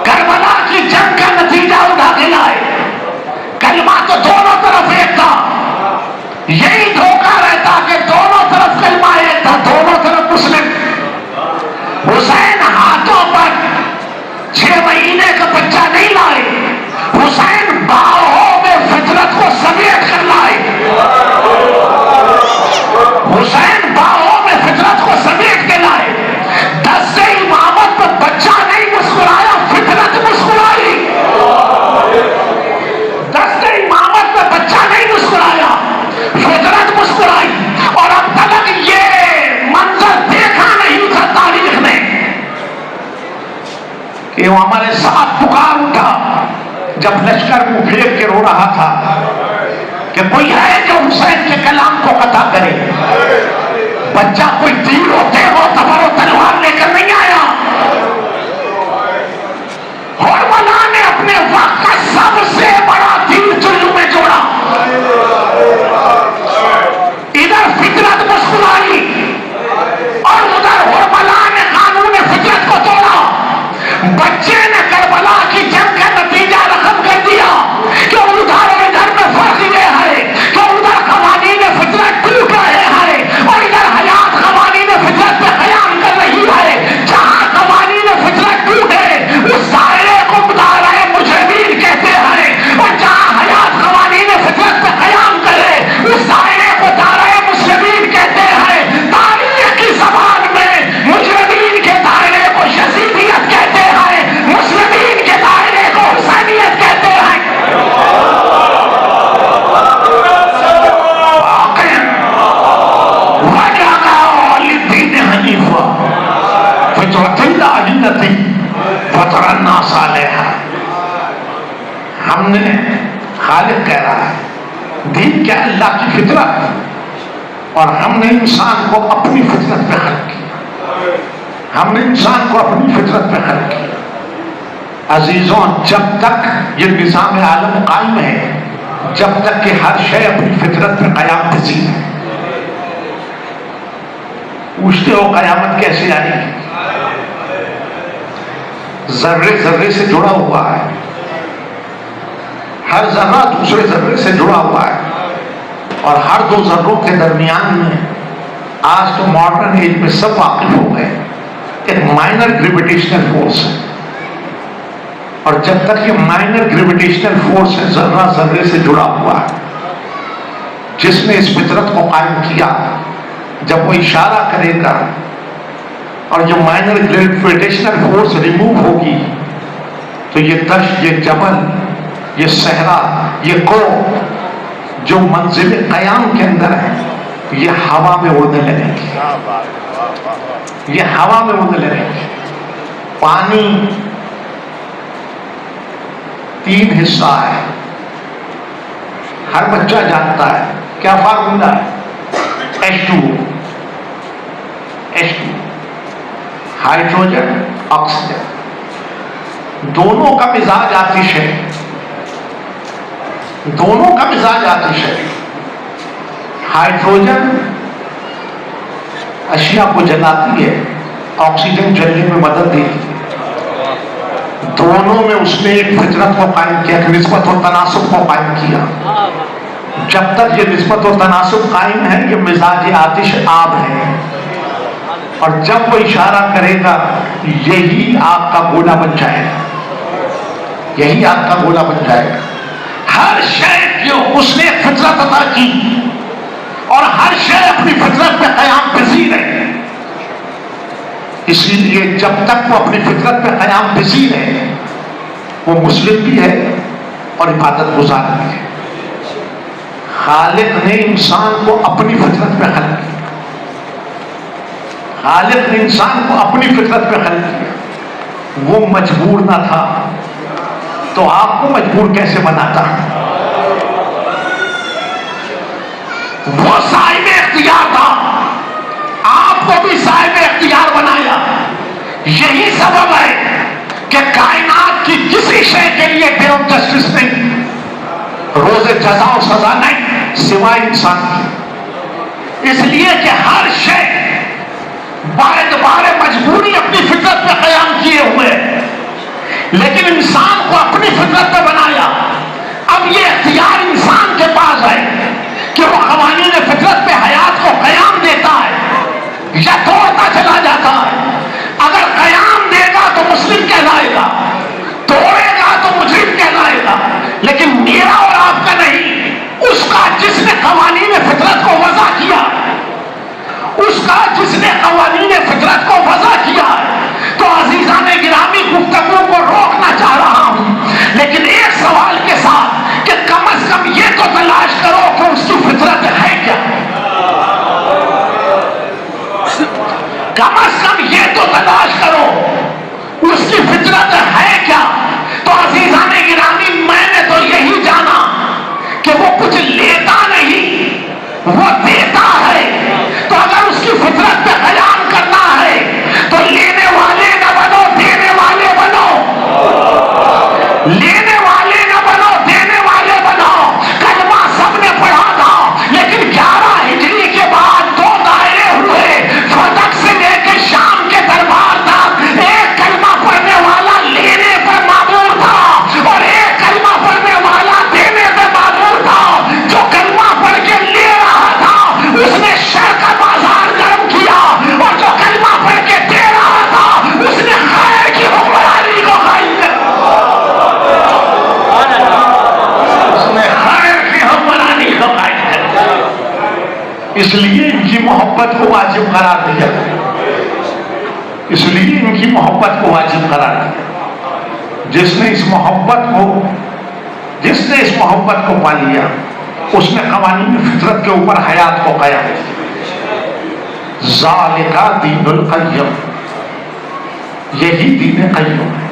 کربلا کی جنگ کا نتیجہ اٹھا کے لائے۔ کلمہ تو دونوں طرف ایک تھا، یہی دھوکہ رہتا کہ دونوں طرف کلمہ ایک تھا، دونوں طرف مسلم۔ حسین ہاتھوں پر 6 مہینے کا بچہ نہیں لائے، حسین باہوں میں فطرت کو سمیٹ کر لائے، حسین باہوں میں فطرت کو سمیٹ کے لائے۔ دست امامت پر بچہ نہیں مسکرایا، فطرت مسکرائی، دست امامت پر بچہ نہیں مسکرایا، فطرت مسکرائی۔ اور اب تک یہ منظر دیکھا نہیں تھا تاریخ میں کہ وہ ہمارے ساتھ پکار اٹھا جب لشکر کو پھیر کے رو رہا تھا کہ کوئی ہے جو حسین کے کلام کو قطع کرے۔ بچہ کوئی تیر ہو، تیغ ہو، تبر ہو، تلوار لے ہم نے خالق کہہ رہا ہے، دین کیا ہے؟ اللہ کی فطرت، اور ہم نے انسان کو اپنی فطرت پہ خلق کیا، ہم نے انسان کو اپنی فطرت پہ خلق کیا۔ عزیزوں، جب تک یہ نظام عالم قائم ہے، جب تک کہ ہر شے اپنی فطرت پہ قیام پذیر ہے۔ پوچھتے ہو قیامت کیسے آئی؟ ذرے ذرے سے جڑا ہوا ہے، ہر ذرہ دوسرے ذرے سے جڑا ہوا ہے، اور ہر دو ذروں کے درمیان میں آج تو ماڈرن ایج میں سب واقف ہو گئے، ایک مائنر گریویٹیشنل فورس ہے، اور جب تک یہ مائنر گریویٹیشنل فورس ہے، ذرہ ذرے سے جڑا ہوا ہے، جس نے اس فطرت کو قائم کیا، جب وہ اشارہ کرے گا اور جو مائنر گریویٹیشنل فورس ریموو ہوگی تو یہ دشت، یہ جبل، یہ صحرا، یہ کوہ جو منزل قیام کے اندر ہے، یہ ہوا میں اڑنے لگے گی، یہ ہوا میں اڑنے لگے گی۔ پانی 3 حصہ ہے، ہر بچہ جانتا ہے، کیا فارمولا ہے؟ H2O، ہائیڈروجن آکسیجن، دونوں کا مزاج آتش ہے، دونوں کا مزاج آتش ہے۔ ہائیڈروجن اشیاء کو جلاتی ہے، آکسیجن جلنے میں مدد دیتی ہے۔ دونوں میں اس نے ایک فطرت کو قائم کیا، ایک نسبت اور تناسب کو قائم کیا۔ جب تک یہ نسبت اور تناسب قائم ہے، یہ مزاج آتش آب ہے، اور جب وہ اشارہ کرے گا یہی آگ کا گولا بن جائے گا، یہی آگ کا گولا بن جائے گا۔ ہر شے جو اس نے فطرت عطا کی، اور ہر شے اپنی فطرت پہ قیام پذیر ہے، اسی لیے جب تک وہ اپنی فطرت پہ قیام پذیر ہے، وہ مسلم بھی ہے اور عبادت گزار بھی ہے۔ خالق نے انسان کو اپنی فطرت پہ خلق کیا، خالق نے انسان کو اپنی فطرت پہ خلق کیا۔ وہ مجبور نہ تھا تو آپ کو مجبور کیسے بناتا؟ وہ صاحب اختیار تھا، آپ کو بھی صاحب اختیار بنایا۔ یہی سبب ہے کہ کائنات کی کسی شے کے لیے ڈے آف جسٹس نہیں، روز جزا و سزا نہیں، سوائے انسان کی۔ اس لیے کہ ہر شے بار مجبوری اپنی فطرت پہ قیام کیے ہوئے، لیکن انسان کو اپنی فطرت پہ بنایا۔ اب یہ اختیار انسان کے پاس ہے کہ وہ قوانین فطرت پہ حیات کو قیام دیتا ہے یا توڑتا چلا جاتا ہے۔ اگر قیام دے گا تو مسلم کہلائے گا، توڑے گا تو مجرم کہلائے گا، لیکن میرا اور آپ کا نہیں، اس کا جس نے قوانین فطرت کو وضع کیا، اس کا جس نے قوانین فطرت کو وضع کیا۔ تو عزیزان گرامی، گفتگو کو روکنا چاہ رہا ہوں، لیکن ایک سوال کے ساتھ کہ کم از کم یہ تو تلاش کرو کہ اس کی فطرت ہے کیا، کم از کم یہ تو تلاش کرو اس کی فطرت ہے کیا۔ تو عزیزان گرامی، میں نے تو یہی جانا کہ وہ کچھ لیتا نہیں، وہ دیتا ہے۔ تو اگر اس کی فطرت پہ قیام کرنا ہے تو لینے والے نہ بنو، دینے والے بنو، لینے والے نہ بنو، دینے والے بنو۔ کلمہ سب نے پڑھا تھا، لیکن 11 ہجری کے بعد 2 دائرے ہوئے، فتح سے لے کے شام کے دربار تک۔ ایک کلمہ پڑھنے والا لینے پر معمور تھا، اور ایک کلمہ پڑھنے والا دینے پر معمور تھا۔ جو کلمہ پڑھ کے لے رہا تھا اس نے شر کا بازار گرم کیا، اور جو کلمہ پڑھ کے دے رہا تھا اس نے خیر کی حکمرانی کو قائم کر دیا، اس نے خیر کی حکمرانی کو قائم کر دیا۔ اس لیے ان کی محبت کو واجب قرار دیا، اس لیے ان کی محبت کو واجب قرار دیا۔ جس نے اس محبت کو پا لیا، اس نے قوانین فطرت کے اوپر حیات کو قائم کیا۔ ذالک دین القیم، یہی دین قیم ہے،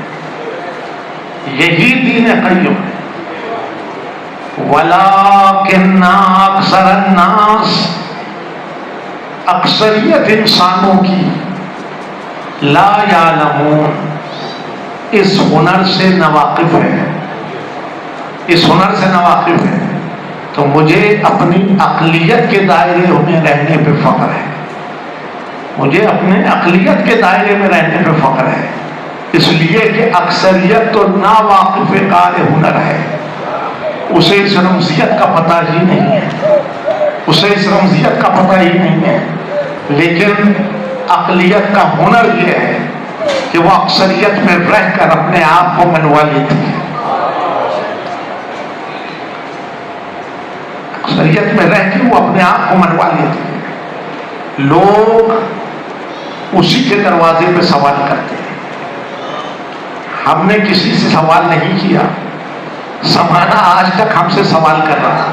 یہی دین قیم ہے۔ وَلَٰكِنَّ أَكْثَرَ النَّاسِ، اکثریت انسانوں کی، لا یعلمون، اس ہنر سے ناواقف ہے، اس ہنر سے ناواقف ہے۔ تو مجھے اپنی اقلیت کے دائرے میں رہنے پہ فخر ہے، مجھے اپنے اقلیت کے دائرے میں رہنے پہ فخر ہے، اس لیے کہ اکثریت تو ناواقف کار ہنر ہے، اسے اس رمزیت کا پتہ ہی نہیں ہے، اسے اس رمزیت کا پتہ ہی نہیں ہے۔ لیکن اقلیت کا ہنر یہ ہے کہ وہ اکثریت میں رہ کر اپنے آپ کو منوا لیتی ہے، اکثریت میں رہ کے وہ اپنے آپ کو منوا لیتی ہے۔ لوگ اسی کے دروازے پہ سوال کرتے ہیں، ہم نے کسی سے سوال نہیں کیا، زمانہ آج تک ہم سے سوال کر رہا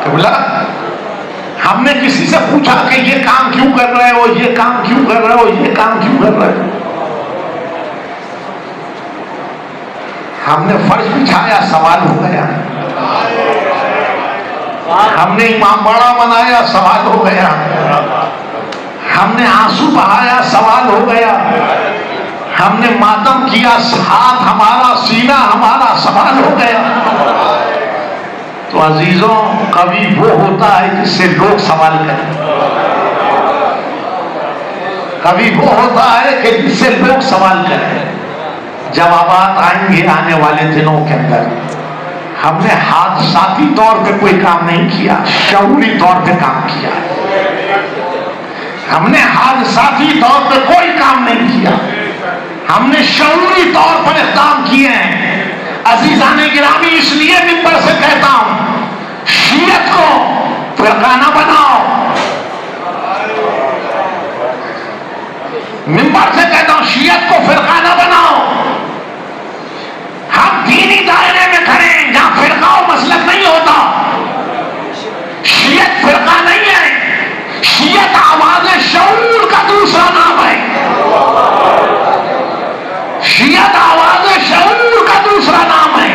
کہ بولا ہم نے کسی سے پوچھا کہ یہ کام کیوں کر رہے ہو، یہ کام کیوں کر رہے ہو، یہ کام کیوں کر رہے ہو؟ ہم نے فرض بچھایا، سوال ہو گیا، ہم نے امام باڑہ بنایا، سوال ہو گیا، ہم نے آنسو بہایا، سوال ہو گیا، ہم نے ماتم کیا، ہاتھ ہمارا، سینہ ہمارا، سوال ہو گیا۔ تو عزیزوں، کبھی وہ ہوتا ہے جس سے لوگ سوال کریں، کبھی وہ ہوتا ہے کہ جس سے لوگ سوال کریں۔ جوابات آئیں گے آنے والے دنوں کے اندر۔ ہم نے حادثاتی طور پہ کوئی کام نہیں کیا، شعوری طور پہ کام کیا۔ ہم نے حادثاتی طور پہ کوئی کام نہیں کیا، ہم نے شعوری طور پر اقدام کیے ہیں۔ عزیزان گرامی، اس لیے منبر سے کہتا ہوں، شیعت کو فرقہ نہ بناؤ، منبر سے کہتا ہوں شیعت کو فرقہ نہ بناؤ۔ ہم دینی دائرے میں کھڑے ہیں جہاں فرقہ و مسلک نہیں ہوتا۔ شیعت فرقہ نہیں ہے، شیعت آواز شعور کا دوسرا نام ہے، شیعت آواز شعور کا دوسرا نام ہے۔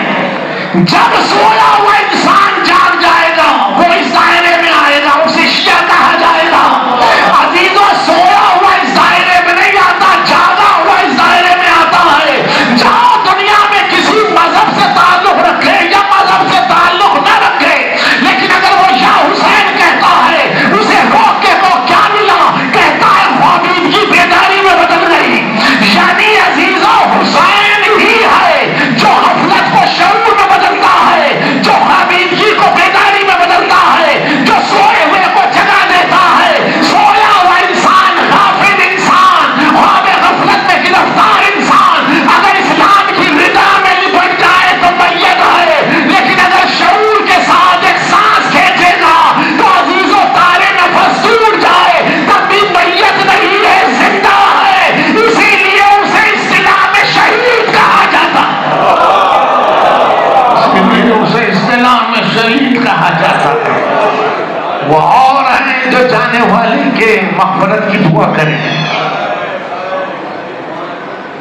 جب سویا ہوا انسان جاگ جائے گا، وہ اس دائرے میں آئے گا، اسے شیعہ کہا جائے گا۔ عزیزوں، سویا ہوا اس دائرے میں نہیں آتا، جاگا ہوا اس دائرے میں آتا ہے۔ جہاں دنیا میں کسی مذہب سے تعلق رکھے یا مذہب سے تعلق نہ رکھے، لیکن اگر وہ یا حسین کہتا ہے، اسے روک کے کو کیا ملا؟ کہتا ہے خوابین کی بیداری میں بدل گئی۔ یعنی عزیزوں، حسین ہی ہے جو غفلت کو شعور میں بدلتا ہے، جو خوابیدگی کو بیداری میں بدلتا ہے، جو سوئے ہوئے کو جگا دیتا ہے۔ سویا ہوا انسان، غافل انسان، خواب غفلت میں گرفتار انسان اگر اسلام کی ردا میں لپٹ جائے تو میت ہے، لیکن اگر شعور کے ساتھ ایک سانس کھینچے گا تو عزیزوں تارے نفس ٹوٹ جائے تب بھی میت نہیں ہے، زندہ ہے۔ اسی لیے اسے اصطلاح میں شہید کہا جاتا ہے، اسے اصطلاح میں شہید کہا جاتا ہے۔ وہ اور ہیں جو جانے والے کے مغفرت کی دعا کریں،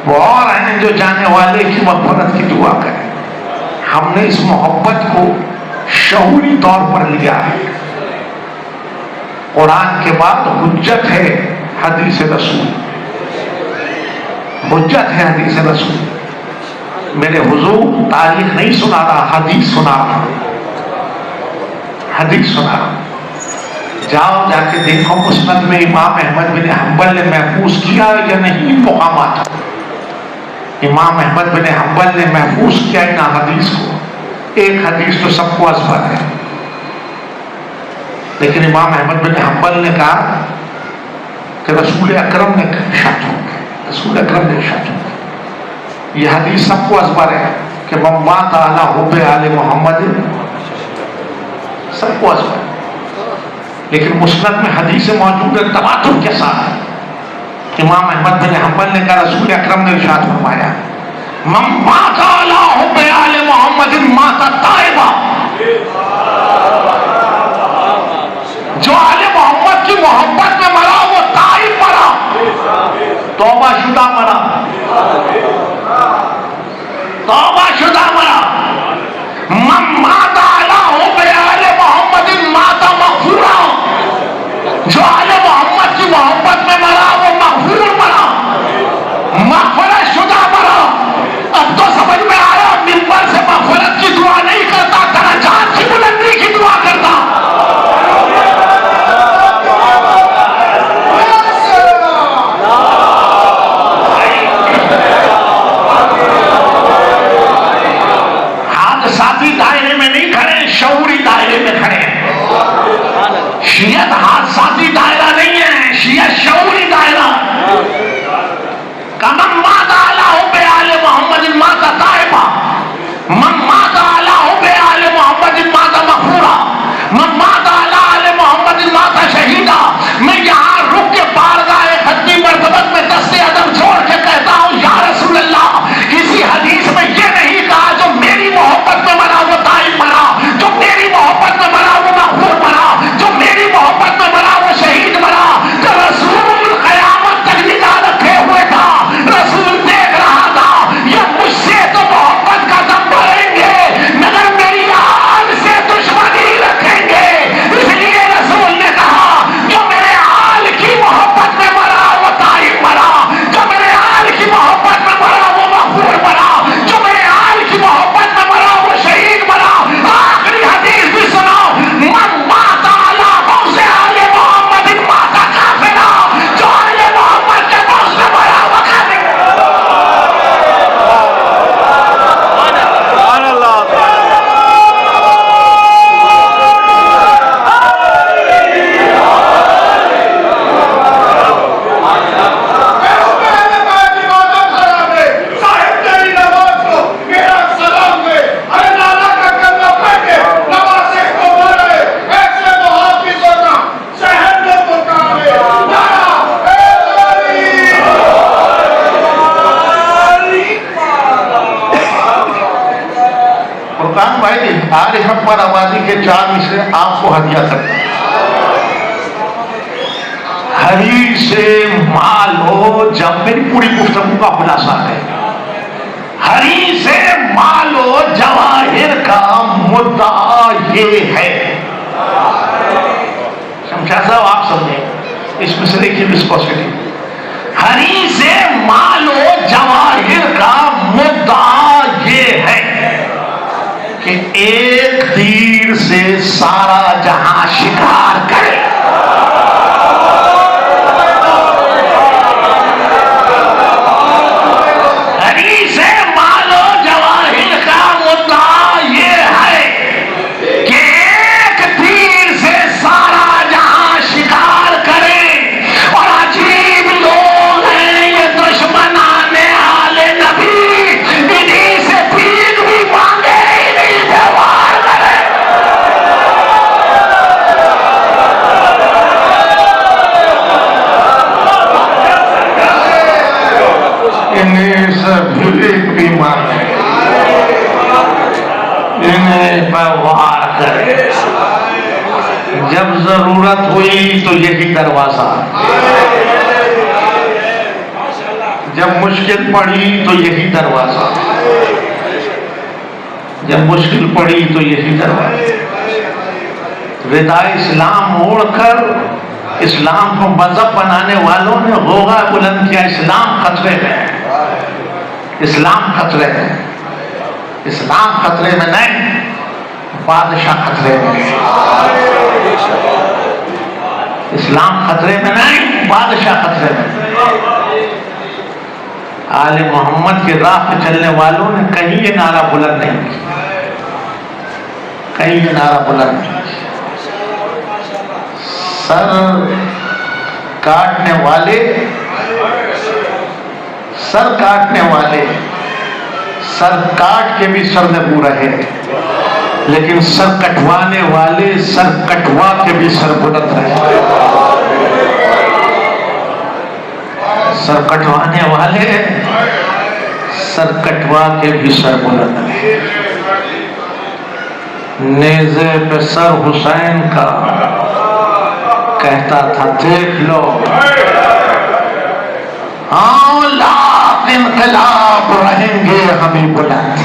وہ اور ہیں جو جانے والے کی مغفرت کی دعا کریں۔ ہم نے اس محبت کو شعوری طور پر لیا ہے۔ قرآن کے بعد حجت ہے حدیث رسول، حجت ہے حدیث رسول۔ میرے حضور تاریخ نہیں سنا رہا، حدیث سنا رہا، حدیث سنا رہا۔ جاؤ جا کے دیکھو مسند میں امام احمد بن حنبل نے محفوظ کیا یا نہیں ان مقامات۔ امام احمد بن حنبل نے محفوظ کیا ان حدیث کو۔ ایک حدیث تو سب کو ازبر ہے، لیکن امام احمد بن حنبل نے کہا کہ رسول اکرم نے ارشاد ہوں، رسول اکرم نے ارشاد ہوں۔ یہ حدیث سب کو ازبر ہے کہ من مات علی حب آل محمد، سب کو ازبر ہے، لیکن مسند میں حدیث موجود ہے تواتر کے ساتھ۔ امام احمد بن حنبل نے کہا رسول اکرم نے ارشاد فرمایا من مات علی حب آل محمد مات تائبا، جو آل محمد کی محبت میں مرا وہ تائب مرا، توبہ شدہ مرا، توبہ شدہ مرا۔ من دائرے میں نہیں کھڑے، شعوری دائرے میں کھڑے ہیں۔ شیعت حادثاتی دائرہ نہیں ہے، شیعت شعوری دائرہ۔ من مات علی حب آل محمد مات تائبا، من مات علی حب آل محمد مات مغفورا، من مات علی آل محمد مات شہیدا۔ میں یہاں رک کے بارگاہ ختمی مرتبت میں دست ادب چھوڑ کے کہتا ہوں یا رسول اللہ، کسی حدیث میں یہ نہیں کہا جو میری محبت میں مرا وہ تائب مرا، جو میری محبت میں مرا وہ مغفور مرا، جو میری محبت میں مرا وہ شہید مرا۔ تو رسول قیامت تک نگاہ رکھے ہوئے تھا، رسول دیکھ رہا تھا یہ مجھ سے تو محبت کا دم بھریں گے مگر میری آل سے دشمنی رکھیں گے۔ اس لیے رسول نے کہا جو میرے آل کی محبت میں مرا وہ طائب مرا، جو میرے آل کی محبت میں مرا وہ مغفور مرا، جو میرے آل کی محبت میں مرا وہ شہید مرا۔ آخری حدیث بھی سنو، من مات علی بغض آل محمد مات کافرا، جو آل محمد کے بغض میں مرا وہ کافر۔ فرقان بھائی آل حق پر آبادی کے 4 مصرے آپ کو ہدیہ کرتا ہوں۔ ہری سے مال ہو، جب میری پوری گفتگو کا خلاصہ ہے، ہری سے مال ہو جواہر کا مدعا یہ ہے۔ شمشاد صاحب آپ سمجھیں اس مسئلے کی وسکوسٹی۔ ہری سے مال ہو جواہر کا مدعا یہ ہے کہ ایک تیر سے سارا جہاں شکار کرے۔ ہری سے مال و جواہر کا مدعا یہ ہے کہ ایک تیر سے سارا جہاں شکار کرے۔ اور عجیب لوگ ہیں یہ دشمنان آل نبی، انہی سے بھیک بھی مانگے، انہی سے وار کرے۔ انہیں سے بھیک بھی مانگے، انہیں پر وار کرے۔ جب ضرورت ہوئی تو یہی دروازہ، جب مشکل پڑی تو یہی دروازہ، جب مشکل پڑی تو یہی دروازہ۔ ردائے اسلام اوڑھ کر اسلام کو مذہب بنانے والوں نے غوغا بلند کیا، اسلام خطرے میں ہے، اسلام خطرے میں، اسلام خطرے میں نہیں، بادشاہ خطرے میں۔ اسلام خطرے میں نہیں، بادشاہ خطرے میں۔ آل محمد کے راہ پہ چلنے والوں نے کہیں یہ نعرہ بلند نہیں کیا، کہیں یہ نعرہ بلند نہیں کیا۔ سر کاٹنے والے، سر کاٹنے والے سر کاٹ کے بھی سر نگو رہے، لیکن سر کٹوانے والے سر کٹوا کے بھی سر بلند رہے۔ سر کٹوانے والے سر کٹوا کے بھی سر بلند رہے۔ نیزے پہ سر حسین کا کہتا تھا دیکھ لو، ہاں لاکھ انقلاب رہیں گے ہمیں بلند۔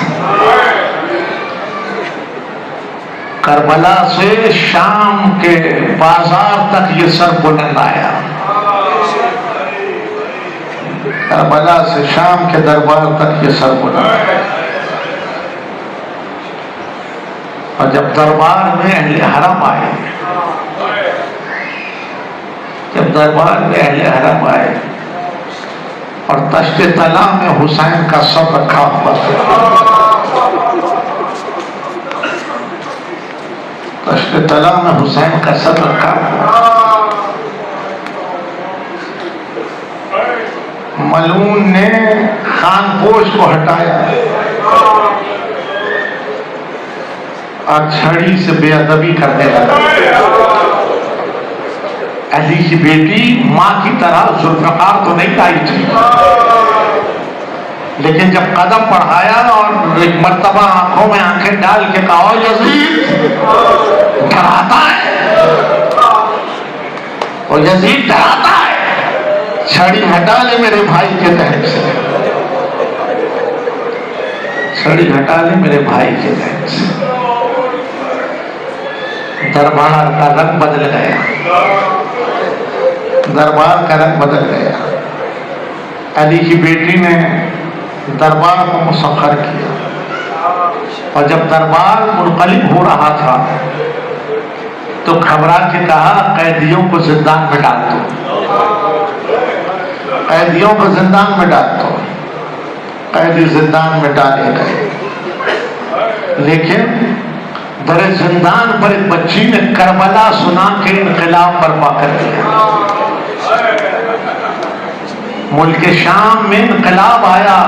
کربلا سے شام کے بازار تک یہ سر بلند آیا، کربلا سے شام کے دربار تک یہ سر بلند آیا۔ اور جب دربار میں اہل حرم آئے، جب دربار میں اہل حرم آئے اور تشت طلا میں حسین کا سر رکھا ہوا تھا، تشت تلا میں حسین کا سر رکھا، ملعون نے خان پوش کو ہٹایا اور چھڑی سے بے ادبی کرنے لگا۔ علی کی بیٹی ماں کی طرح ذوالفقار تو نہیں آئی تھی، لیکن جب قدم بڑھایا اور ایک مرتبہ آنکھوں میں آنکھیں ڈال کے کہا یزید ڈراتا ہے، اور یزید ڈراتا ہے، چھڑی ہٹا لے میرے بھائی کے ذہن سے، چھڑی ہٹا لے میرے بھائی کے ذہن سے۔ دربار کا رنگ بدل گیا، دربار کا رنگ بدل گیا۔ علی کی بیٹی نے دربار کو مسخر کیا، اور جب دربار منقلب ہو رہا تھا تو گھبرا کے کہا قیدیوں کو زندان میں ڈال دو، قیدیوں کو زندان میں ڈال دو۔ قیدی زندان میں ڈالے گئے، لیکن در زندان پر ایک بچی نے کربلا سنا کے انقلاب برپا کر دیا۔ ملک شام میں انقلاب آیا،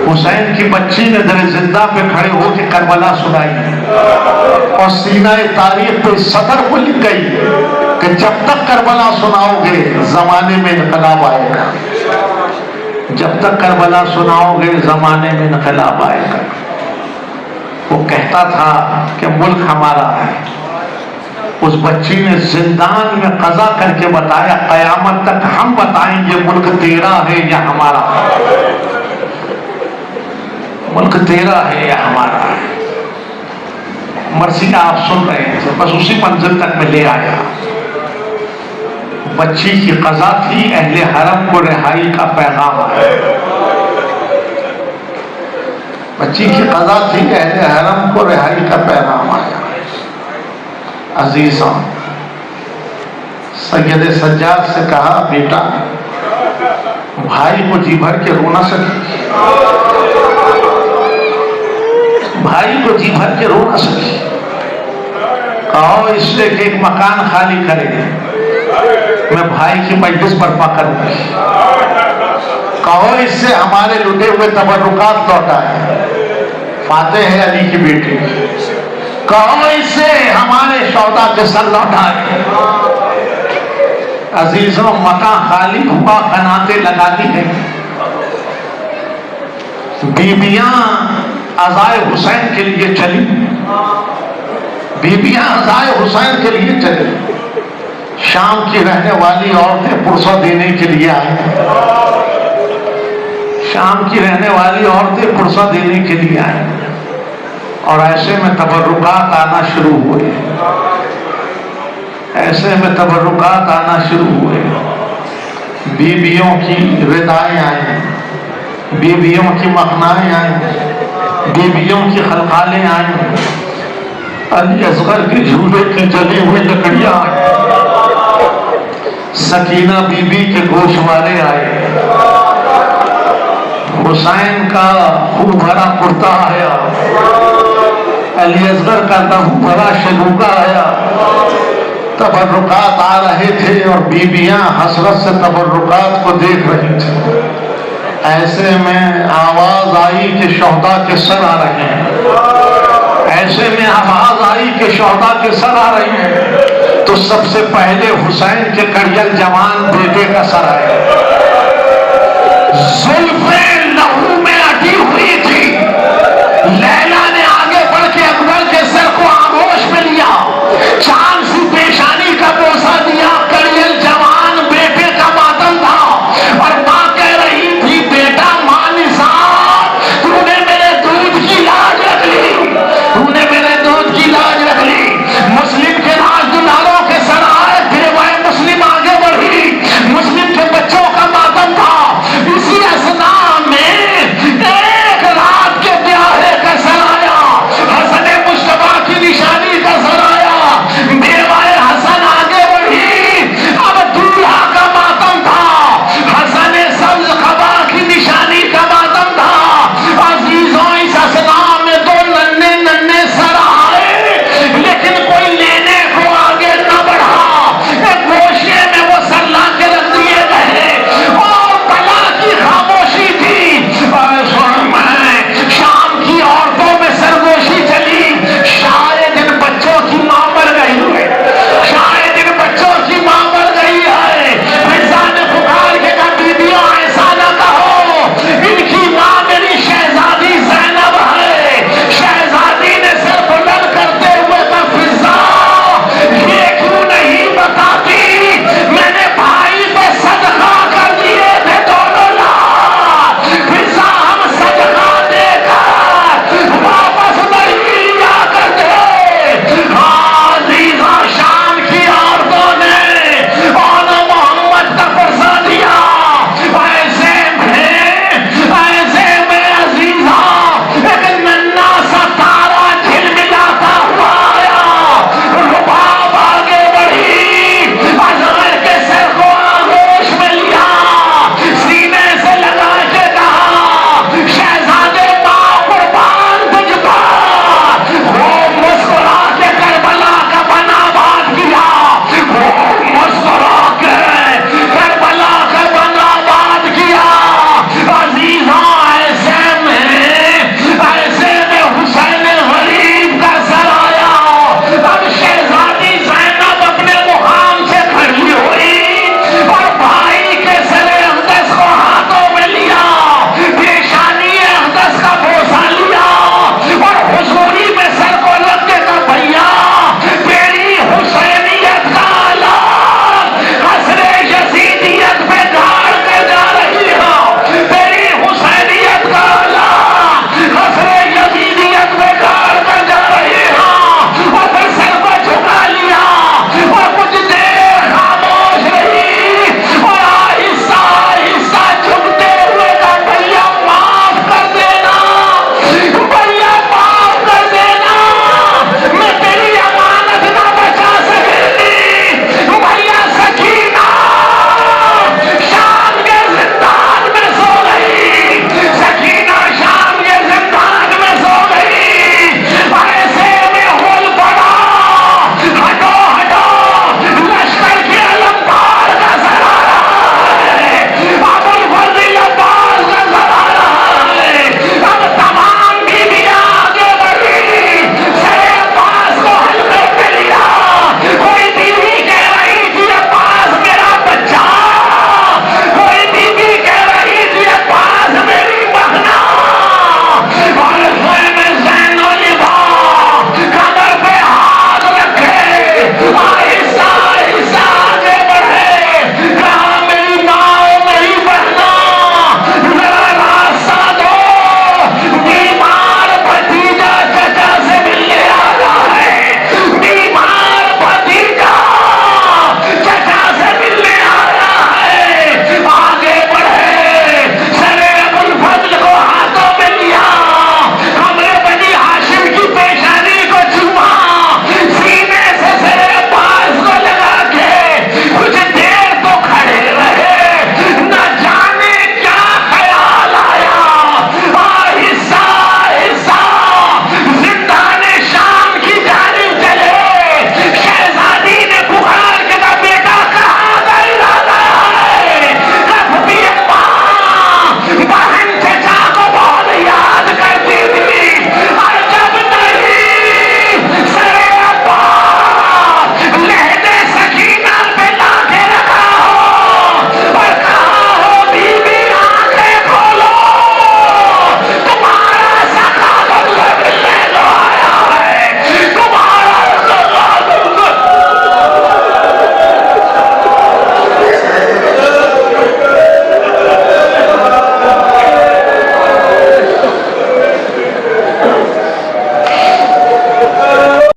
حسین کی بچی نے در زندہ پہ کھڑے ہو کے کربلا سنائی، اور سینہ تاریخ پہ سطر کو لکھ گئی کہ جب تک کربلا سناؤ گے زمانے میں انقلاب آئے گا، جب تک کربلا سناؤ گے زمانے میں انقلاب آئے گا۔ وہ کہتا تھا کہ ملک ہمارا ہے، اس بچی نے زندان میں قضا کر کے بتایا قیامت تک ہم بتائیں گے ملک تیرا ہے یا ہمارا، ملک تیرا ہے یا ہمارا ہے۔ مرثیہ آپ سن رہے ہیں، بس اسی منزل تک میں لے آیا۔ بچی کی قضا تھی، اہل حرم کو رہائی کا پیغام ہے۔ بچی کی قضا تھی، اہل حرم کو رہائی کا پیغام آیا۔ عزیزاں، سید سجاد سے کہا بیٹا بھائی کو جی بھر کے رو نہ سکی، بھائی کو جی بھر کے رو نہ سکی، کہو اس لیے کہ ایک مکان خالی کرے گے، میں بھائی کی مجلس برپا کروں گی، کہو اس سے ہمارے لٹے ہوئے تبرکات لوٹائے، فاتح ہے علی کی بیٹی، کہو اس سے ہمارے شہدا کے سر لوٹائے۔ عزیزوں، مکان خالی ہوا، قناتیں لگا دی گئی، بیبیاں عزائے حسین کے لیے چلی، بیبیاں عزائے حسین کے لیے چلی۔ شام کی رہنے والی عورتیں پرسوں دینے کے لیے آئیں، شام کی رہنے والی عورتیں پرسوں دینے کے لیے آئیں، اور ایسے میں تبرکات آنا شروع ہوئے، ایسے میں تبرکات آنا شروع ہوئے۔ بیویوں کی ردائیں آئیں، بیویوں کی مخنائیں آئیں، بیویوں کی خلخالیں آئیں، علی اصغر کے جھولے کی جلی ہوئی لکڑیاں آئیں، سکینہ بی بی کے گوشوارے آئے، حسین کا خون بھرا کرتا آیا، علی اصغر کا لہو بھرا شلوکا آیا۔ تبرکات آ رہے تھے اور بیویاں حسرت سے تبرکات کو دیکھ رہی تھیں۔ ایسے میں آواز آئی کہ شہدا کے سر آ رہے ہیں، ایسے میں آواز آئی کہ شہدا کے سر آ رہے ہیں، تو سب سے پہلے حسین کے کڑیل جوان بیٹے کا سر آئے، زلفیں لہو میں اٹی ہوئی